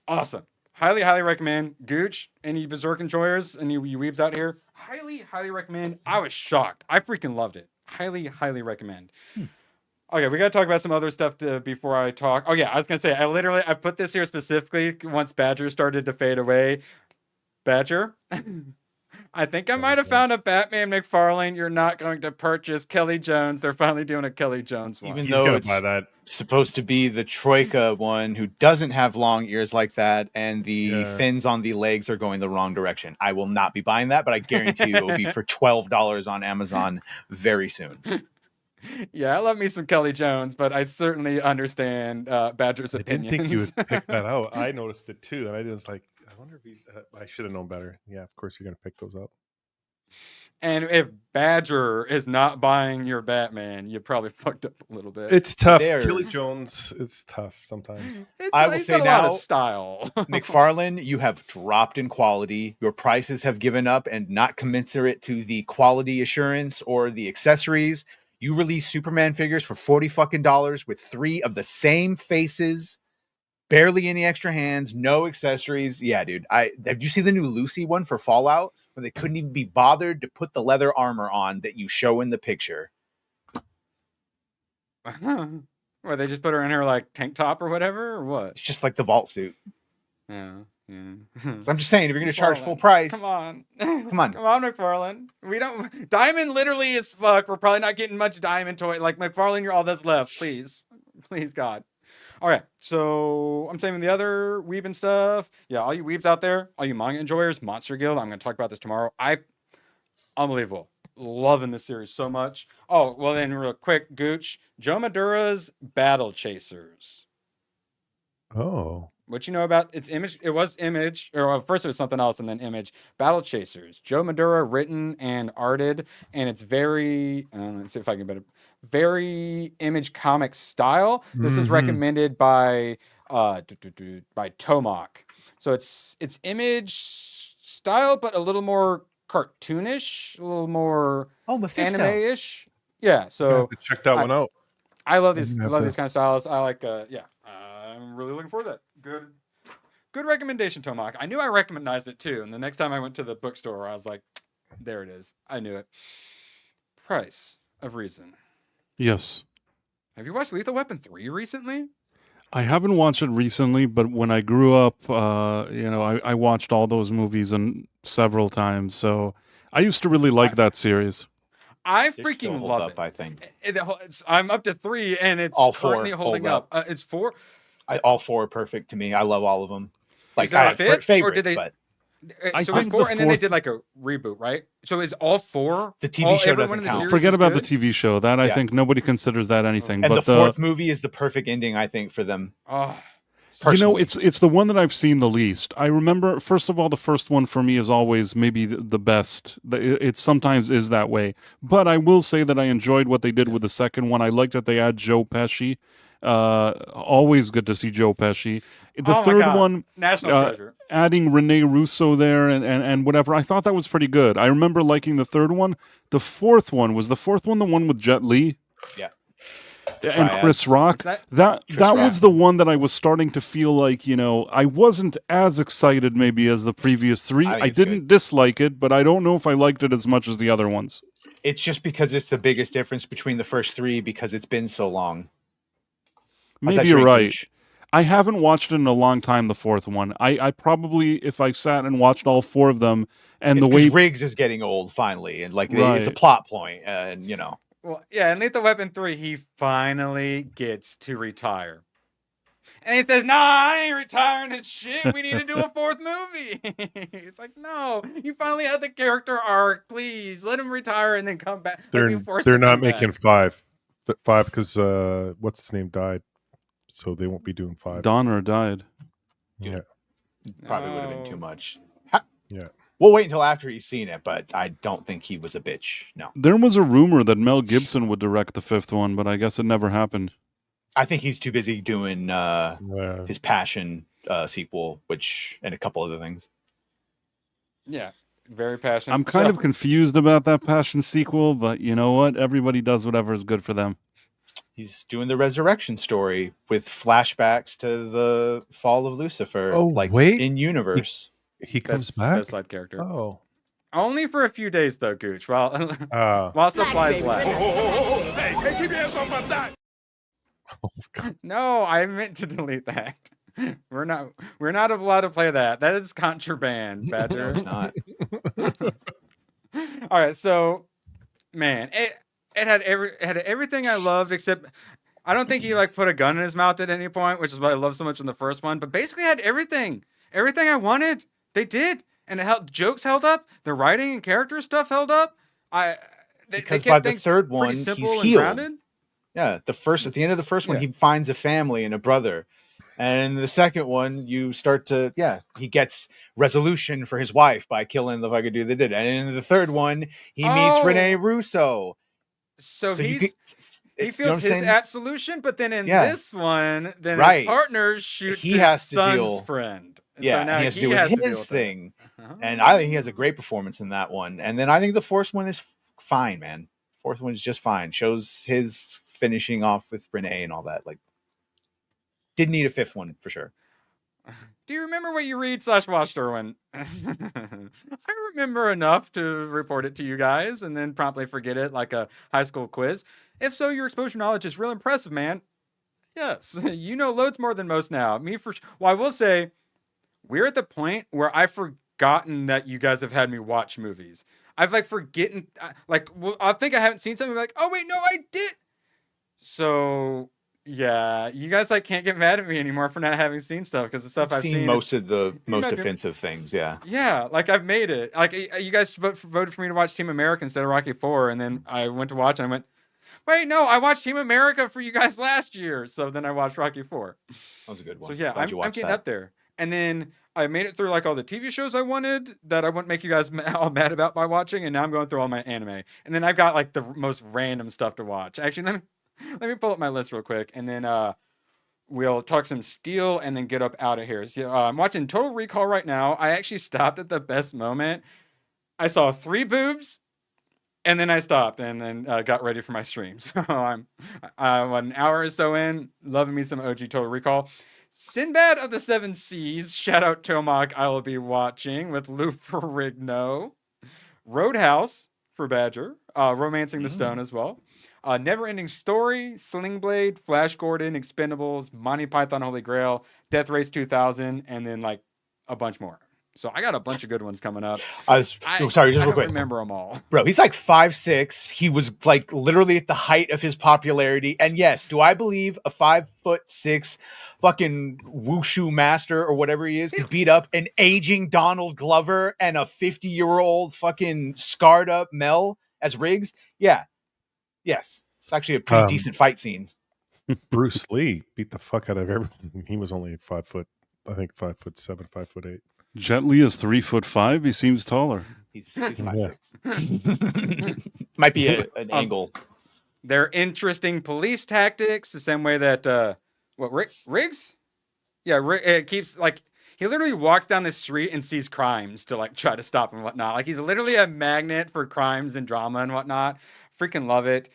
Awesome. Highly, highly recommend. Gooch, any Berserk enjoyers, any you weebs out here? Highly, highly recommend. I was shocked. I freaking loved it. Highly, highly recommend. Okay, we got to talk about some other stuff before I talk. Oh, yeah, I was going to say, I put this here specifically once Badger started to fade away. Badger? I think I might have found a Batman McFarlane you're not going to purchase. Kelly Jones. They're finally doing a Kelly Jones one. Even though it's supposed to be the Troika one who doesn't have long ears like that, and the fins on the legs are going the wrong direction. I will not be buying that, but I guarantee you it will be for $12 on Amazon very soon. Yeah, I love me some Kelly Jones, but I certainly understand Badger's opinions. I didn't think you would pick that out. I noticed it too, and I was like, I wonder if I should have known better. Yeah, of course you're going to pick those up. And if Badger is not buying your Batman, you probably fucked up a little bit. It's tough. Kelly Jones, it's tough sometimes. I will say now, style. McFarlane, you have dropped in quality. Your prices have given up and not commensurate to the quality assurance or the accessories. You release Superman figures for $40 fucking with 3 of the same faces. Barely any extra hands, no accessories. Yeah, dude. Did you see the new Lucy one for Fallout? Where they couldn't even be bothered to put the leather armor on that you show in the picture. Where they just put her in her like tank top or whatever, or what? It's just like the vault suit. Yeah. So I'm just saying, if you're gonna charge full price, come on, McFarlane. We don't. Diamond literally is fuck. We're probably not getting much Diamond toy. Like McFarlane, you're all that's left. Please, God. All right, so I'm saving the other weeb and stuff. Yeah, all you weebs out there, all you manga enjoyers, Monster Guild. I'm going to talk about this tomorrow. Unbelievable. Loving this series so much. Oh, well then real quick, Gooch. Joe Madura's Battle Chasers. Oh. What you know about its Image? It was Image, or first it was something else and then Image. Battle Chasers. Joe Madura written and arted, and it's very, let's see if I can better, very Image comic style. This is recommended by Tomok. So it's Image style, but a little more cartoonish, a little more anime-ish. Yeah, so check that one out. I love these kind of styles. I like I'm really looking forward to that. Good recommendation, Tomok. I knew I recognized it too, and the next time I went to the bookstore, I was like, there it is. I knew it. Price of Reason. Yes. Have you watched Lethal Weapon 3 recently? I haven't watched it recently, but when I grew up, I watched all those movies several times. So I used to really like that series. I freaking love it. I think I'm up to 3, and it's all 4 currently holding up. It's 4. All 4 are perfect to me. I love all of them. Like favorites, or did they? But So it's 4, and then they did like a reboot, right? So is all 4? The TV show doesn't count. Forget about the TV show. That I think nobody considers that anything. And but the 4th movie is the perfect ending, I think, for them. Oh, Personally. It's the one that I've seen the least. I remember, first of all, the first one for me is always maybe the best. It sometimes is that way. But I will say that I enjoyed what they did with the second one. I liked that they had Joe Pesci. Always good to see Joe Pesci. The third one, national treasure. Adding Rene Russo there and whatever. I thought that was pretty good. I remember liking the third one. The fourth one, was the fourth one the one with Jet Li? Yeah. And Chris Rock. That was the one that I was starting to feel like, I wasn't as excited maybe as the previous three. I didn't dislike it, but I don't know if I liked it as much as the other ones. It's just because it's the biggest difference between the first three because it's been so long. Maybe you're right. I haven't watched it in a long time, the fourth one. I probably, if I sat and watched all four of them, and it's the way Riggs is getting old finally, and it's a plot point, and Well, yeah, in Lethal Weapon 3, he finally gets to retire. And he says, "Nah, I ain't retiring this shit. We need to do a fourth movie." It's like, no, you finally had the character arc. Please let him retire and then come back. They're not making five because what's his name died, so they won't be doing 5. Donner died. Yeah, probably would have been too much. Yeah. We'll wait until after he's seen it, but I don't think he was a bitch. No. There was a rumor that Mel Gibson would direct the fifth one, but I guess it never happened. I think he's too busy doing his Passion sequel, and a couple other things. Yeah, very passionate. I'm kind of confused about that Passion sequel, but you know what? Everybody does whatever is good for them. He's doing the resurrection story with flashbacks to the fall of Lucifer. In universe. He comes back? Best side character. Oh. Only for a few days, though, Gooch. While supplies last. Hey, keep your hands off my thigh. No, I meant to delete that. We're not allowed to play that. That is contraband, Badger. It's not. All right, so man, it had everything I loved except I don't think he put a gun in his mouth at any point, which is what I love so much in the first one. But basically, had everything I wanted. They did, and jokes held up. The writing and character stuff held up. Because by the third one, he's healed. Yeah, at the end of the first one, he finds a family and a brother, and in the second one, you start to he gets resolution for his wife by killing the fucking dude that did it. And in the third one, he meets Rene Russo. So he feels his absolution, but then in this one, then his partner shoots his son's friend. Yeah, so now he has to deal with his thing. And I think he has a great performance in that one. And then I think the fourth one is fine, man. Fourth one is just fine. Shows his finishing off with Renee and all that. Didn't need a fifth one for sure. Do you remember what you read/watched, Erwin? I remember enough to report it to you guys and then promptly forget it like a high school quiz. If so, your exposure knowledge is real impressive, man. Yes, you know loads more than most now. Well, I will say, we're at the point where I've forgotten that you guys have had me watch movies. I've forgotten, I think I haven't seen something oh wait, no, I did. So yeah, you guys can't get mad at me anymore for not having seen stuff because the stuff I've seen most of the most offensive things. Yeah, I've made it. You guys voted for me to watch Team America instead of Rocky 4, and then I went to watch and I went, wait, no, I watched Team America for you guys last year. So then I watched Rocky 4. That was a good one. So yeah, I'm getting up there. And then I made it through all the TV shows I wanted that I wouldn't make you guys all mad about by watching. And now I'm going through all my anime. And then I've got the most random stuff to watch. Actually, let me pull up my list real quick. And then we'll talk some Steel and then get up out of here. So I'm watching Total Recall right now. I actually stopped at the best moment. I saw 3 boobs. And then I stopped and then got ready for my stream. So I'm an hour or so in, loving me some OG Total Recall. Sinbad of the Seven Seas, shout out Tomac, I will be watching with Lou Ferrigno. Roadhouse for Badger, Romancing the Stone as well. Never Ending Story, Sling Blade, Flash Gordon, Expendables, Monty Python Holy Grail, Death Race 2000, and then a bunch more. So I got a bunch of good ones coming up. Sorry, just real quick. Remember them all. Bro, he's 5'6". He was literally at the height of his popularity. And yes, do I believe a 5'6" fucking wushu master or whatever he is could beat up an aging Donald Glover and a 50-year-old fucking scarred up Mel as Riggs? Yeah. Yes. It's actually a pretty decent fight scene. Bruce Lee beat the fuck out of everyone. He was only 5 foot, I think 5'7", 5'8". Jet Li is 3'5". He seems taller. He's 5'6". Might be an angle. They're interesting police tactics, the same way that Riggs? Yeah, it keeps like he literally walks down the street and sees crimes to like try to stop and whatnot. Like he's literally a magnet for crimes and drama and whatnot. Freaking love it.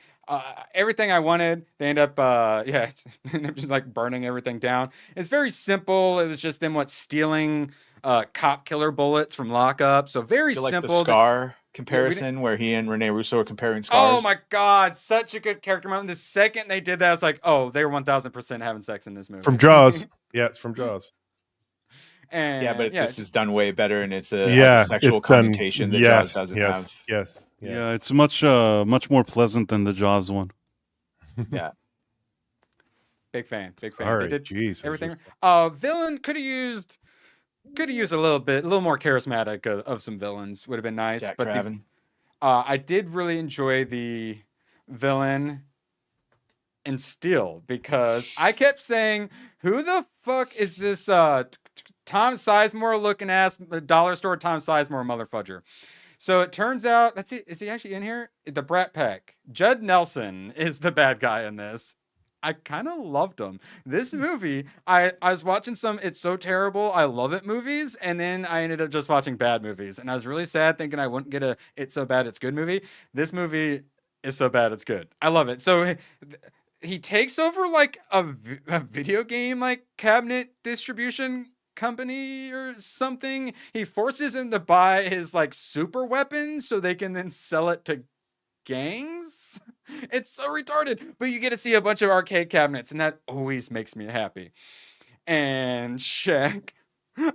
Everything I wanted, they end up just like burning everything down. It's very simple. It was just them stealing cop killer bullets from lockup. So very like simple. The Scar comparison where he and Rene Russo are comparing scars. Oh my god, such a good character moment. The second they did that, I was like, oh, they were 1000% having sex in this movie. From Jaws. Yeah, it's from Jaws. And yeah, but this is done way better, and it's has a sexual connotation that Jaws doesn't have. Yes. Yeah, it's much more pleasant than the Jaws one. Yeah. Big fan. Sorry, They did geez, everything. Villain could have used a little more charismatic of some villains. Would have been nice. Jack but Traven. I did really enjoy the villain in Steel because I kept saying, "Who the fuck is this Tom Sizemore looking ass dollar store Tom Sizemore motherfudger?" So it turns out, let's see, is he actually in here? The Brat Pack. Judd Nelson is the bad guy in this. I kind of loved him. This movie, I was watching some It's So Terrible, I Love It movies, and then I ended up just watching bad movies. And I was really sad thinking I wouldn't get a It's So Bad It's Good movie. This movie is so bad it's good. I love it. So he takes over like a video game like cabinet distribution company or something. He forces him to buy his like super weapon so they can then sell it to gangs. It's so retarded, but you get to see a bunch of arcade cabinets, and that always makes me happy. And Shaq,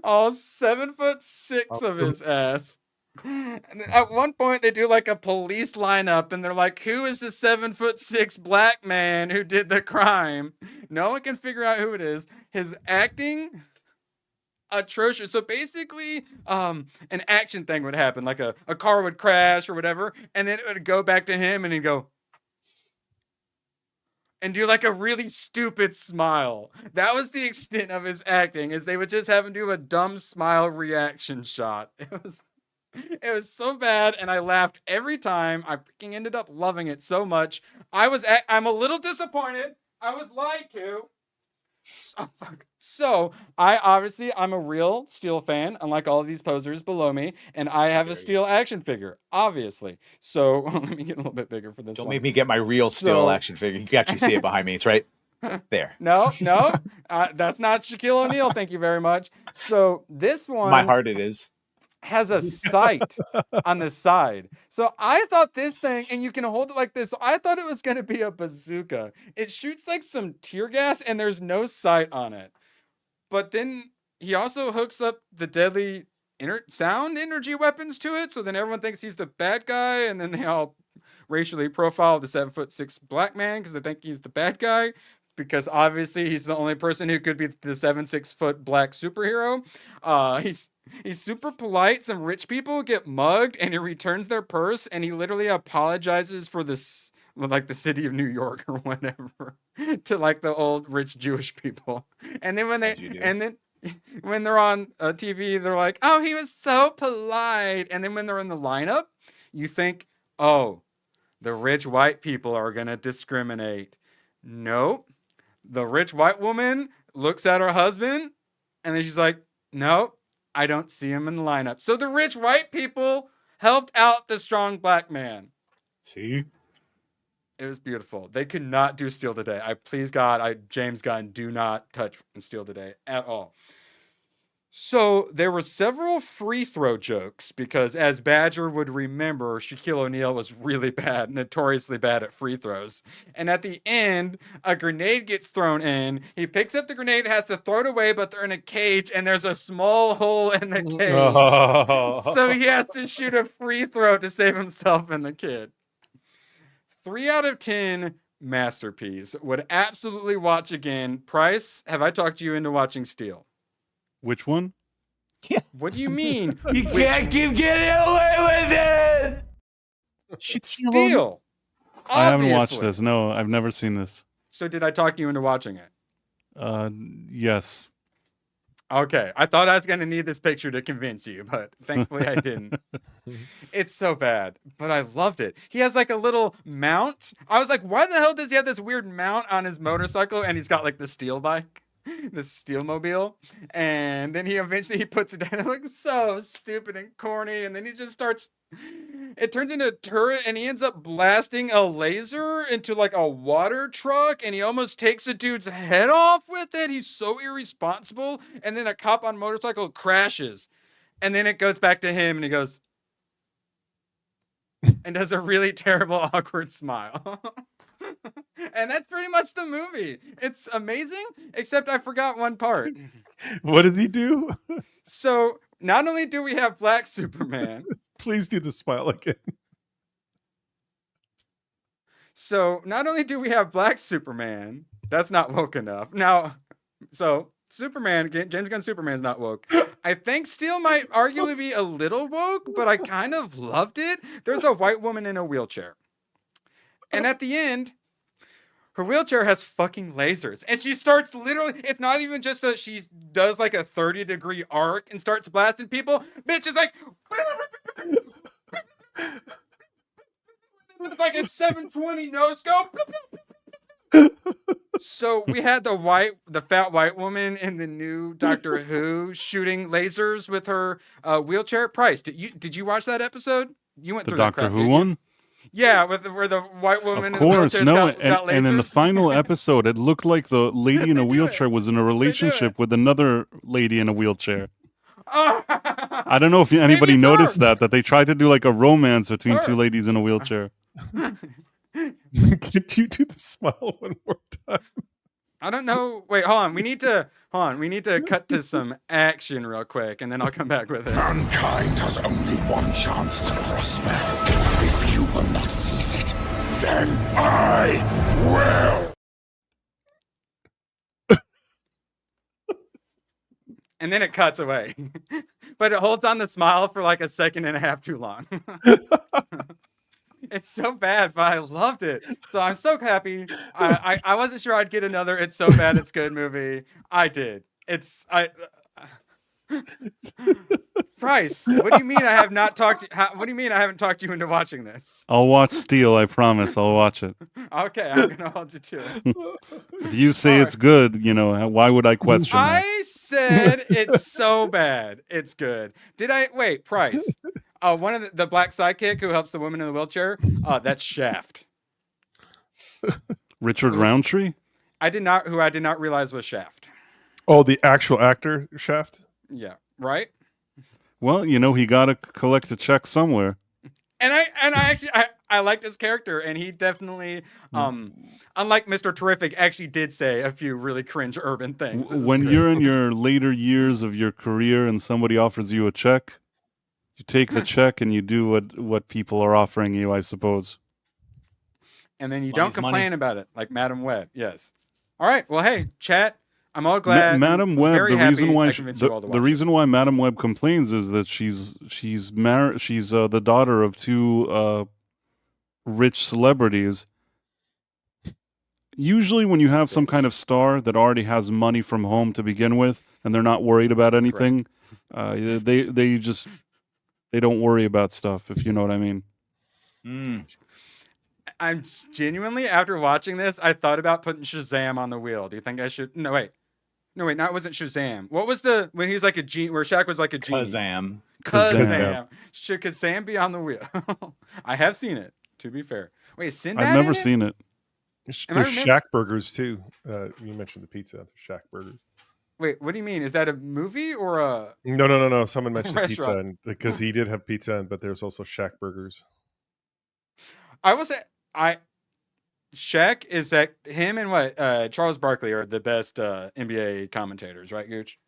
all 7'6" of his ass. And at one point, they do like a police lineup, and they're like, "Who is the 7'6" black man who did the crime?" No one can figure out who it is. His acting, atrocious. So basically, an action thing would happen, like a car would crash or whatever, and then it would go back to him, and he'd go and do like a really stupid smile. That was the extent of his acting, is they would just have him do a dumb smile reaction shot. It was so bad, and I laughed every time. I freaking ended up loving it so much. I'm a little disappointed. I was lied to. Oh, fuck. So, I'm a real Steel fan, unlike all of these posers below me, and I have a Steel action figure, obviously. So, let me get a little bit bigger for this Don't one. make me get my real Steel action figure. You can actually see it behind me. It's right there. No, that's not Shaquille O'Neal. Thank you very much. So, this one... My heart it is. Has a sight on the side. So I thought this thing, and you can hold it like this. So I thought it was going to be a bazooka. It shoots like some tear gas, and there's no sight on it. But then he also hooks up the deadly sound energy weapons to it. So then everyone thinks he's the bad guy, and then they all racially profile the 7'6" black man because they think he's the bad guy. Because obviously he's the only person who could be the 7'6" black superhero. He's super polite. Some rich people get mugged, and he returns their purse, and he literally apologizes for this, like the city of New York or whatever, to like the old rich Jewish people. And then when they're on TV, they're like, "Oh, he was so polite." And then when they're in the lineup, you think, "Oh, the rich white people are gonna discriminate." Nope. The rich white woman looks at her husband, and then she's like, "Nope, I don't see him in the lineup." So the rich white people helped out the strong black man. See? It was beautiful. They could not do Steel today. Please God, James Gunn, do not touch Steel today at all. So there were several free throw jokes because, as Badger would remember, Shaquille O'Neal was really bad, notoriously bad at free throws. And at the end, a grenade gets thrown in. He picks up the grenade, has to throw it away, but they're in a cage, and there's a small hole in the cage. Oh. So he has to shoot a free throw to save himself and the kid. 3 out of 10 masterpiece. Would absolutely watch again. Price, have I talked you into watching Steel? Which one? Yeah. What do you mean? You can't keep getting away with this! Steel. I haven't watched Obviously. this. No, I've never seen this. So did I talk you into watching it? Yes. Okay, I thought I was going to need this picture to convince you, but thankfully I didn't. It's so bad, but I loved it. He has like a little mount. I was like, why the hell does he have this weird mount on his motorcycle? And he's got like the steel bike, the steel mobile. And then he eventually puts it down. It looks so stupid and corny. And then he just starts, it turns into a turret and he ends up blasting a laser into like a water truck. And he almost takes a dude's head off with it. He's so irresponsible. And then a cop on motorcycle crashes. And then it goes back to him and he goes, and does a really terrible, awkward smile. And that's pretty much the movie. It's amazing, except I forgot one part. What does he do? So not only do we have Black Superman. Please do the smile again. So not only do we have Black Superman, that's not woke enough. Now, so Superman, James Gunn Superman's not woke. I think Steel might arguably be a little woke, but I kind of loved it. There's a white woman in a wheelchair. And at the end, her wheelchair has fucking lasers. And she starts literally, it's not even just that she does like a 30-degree arc and starts blasting people. Bitch is like, it's like a 720 no scope. So we had the fat white woman in the new Doctor Who shooting lasers with her wheelchair. Price, did you watch that episode? You went The through Doctor that crap, Who didn't you? one? Yeah, where the white woman. Of course, in the no. got And in the lasers. final episode, it looked like the lady in a wheelchair was in a relationship with another lady in a wheelchair. I don't know if anybody noticed that they tried to do like a romance between two ladies in a wheelchair. Could you do the smile one more time? I don't know. Wait, hold on. We need to cut to some action real quick, and then I'll come back with it. Mankind has only one chance to prosper. If you will not seize it, then I will. And then it cuts away. But it holds on the smile for like a second and a half too long. It's so bad, but I loved it. So I'm so happy. I wasn't sure I'd get another It's So Bad It's Good movie. I did. Price, what do you mean I have not talked? What do you mean I haven't talked you into watching this? I'll watch Steel, I promise. I'll watch it. Okay, I'm gonna hold you to it. If you say it's good, why would I question that? I said it's so bad. It's good. Did I wait? Price. One of the black sidekick who helps the woman in the wheelchair. That's Shaft. Richard Roundtree? I did not realize was Shaft. Oh, the actual actor Shaft? Yeah, right? Well, he got to collect a check somewhere. And I actually liked his character, and he definitely, unlike Mr. Terrific, actually did say a few really cringe urban things. When you're in your later years of your career and somebody offers you a check, you take the check and you do what people are offering you, I suppose. And then you don't complain about it, like Madam Web. Yes. All right. Well, hey, chat. I'm all glad. Madam Web. The reason why Madam Web complains is that she's married. She's the daughter of two rich celebrities. Usually, when you have some kind of star that already has money from home to begin with, and they're not worried about anything, they don't worry about stuff. If you know what I mean. I'm genuinely, after watching this, I thought about putting Shazam on the wheel. Do you think I should? No, wait. No, it wasn't Shazam. What was when he was like a genie, where Shaq was like a genie? Kazam. Should Kazam be on the wheel? I have seen it, to be fair. Wait, Sinbad? I've never seen it. There's Shack Burgers too. You mentioned the pizza. There's Shack Burgers. Wait, what do you mean? Is that a movie or a... No. Someone mentioned pizza, because he did have pizza, but there's also Shack Burgers. I will say, Shaq is that him and Charles Barkley are the best NBA commentators, right, Gooch?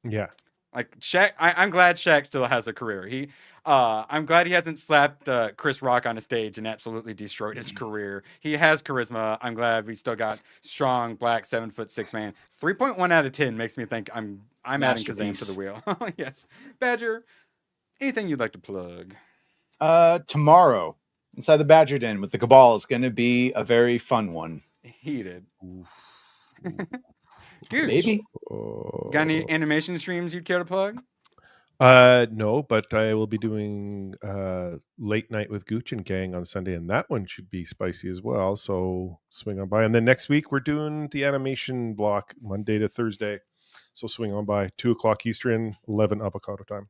Yeah. Like Shaq, I'm glad Shaq still has a career. I'm glad he hasn't slapped Chris Rock on a stage and absolutely destroyed his career. He has charisma. I'm glad we still got strong black 7'6" man. 3.1 out of 10 makes me think I'm adding Kazam to the wheel. Yes, Badger. Anything you'd like to plug? Tomorrow. Inside the Badger Den with the Cabal is going to be a very fun one. Heated. Gooch, Maybe. got any animation streams you'd care to plug? No, but I will be doing Late Night with Gooch and Gang on Sunday, and that one should be spicy as well. So swing on by. And then next week we're doing the animation block Monday to Thursday. So swing on by 2:00 Eastern, 11 avocado time.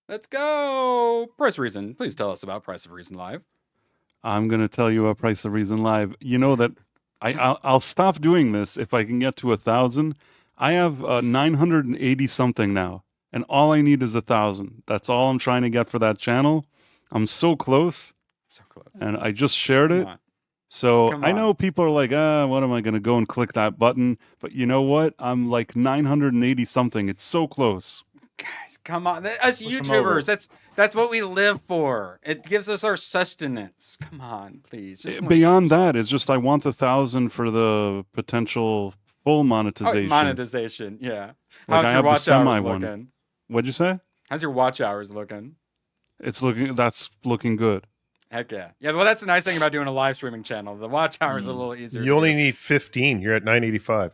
Let's go. Price of Reason. Please tell us about Price of Reason Live. I'm going to tell you about Price of Reason Live. You know that I'll stop doing this if I can get to 1,000. I have 980 something now, and all I need is 1,000. That's all I'm trying to get for that channel. I'm so close. So close. And I just shared it. So I know people are like, what am I going to go and click that button? But you know what? I'm like 980 something. It's so close. Guys, come on. Us YouTubers, that's what we live for. It gives us our sustenance. Come on, please. Just Beyond that, it's just I want the 1,000 for the potential full monetization. Oh, monetization, yeah. Like How's I your have the watch semi hours one. looking? What'd you say? How's your watch hours looking? That's looking good. Heck yeah. Yeah, well, that's the nice thing about doing a live streaming channel. The watch hours are a little easier. You only need 15. You're at 985.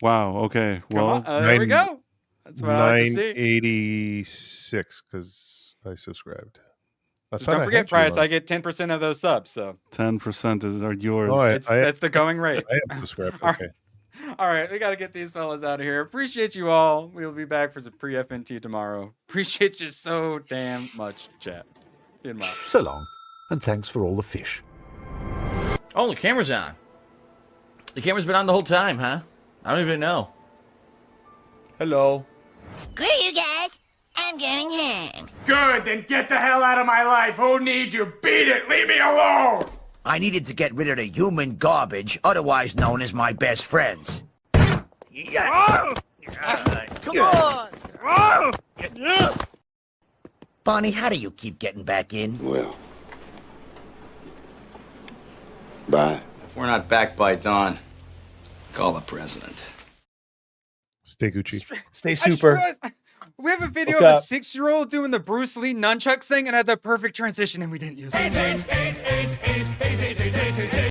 Wow. Okay. Well, there we go. That's what I like to see. 986 because I subscribed. Just don't forget, Price. I get 10% of those subs. So 10% are yours. Oh, that's the going rate. I am subscribed. Okay. All right, we got to get these fellas out of here. Appreciate you all. We'll be back for some pre-FNT tomorrow. Appreciate you so damn much, chat. See you tomorrow. So long, and thanks for all the fish. Oh, the camera's on. The camera's been on the whole time, huh? I don't even know. Hello. Great, you guys. I'm going home. Good, then get the hell out of my life. Who needs you? Beat it. Leave me alone. I needed to get rid of the human garbage, otherwise known as my best friends. Come on. Bonnie, how do you keep getting back in? Well, bye. If we're not back by dawn, call the president. Stay Gucci. Stay super. We have a video Hook of a up. 6-year-old doing the Bruce Lee nunchucks thing and had the perfect transition, and we didn't use it.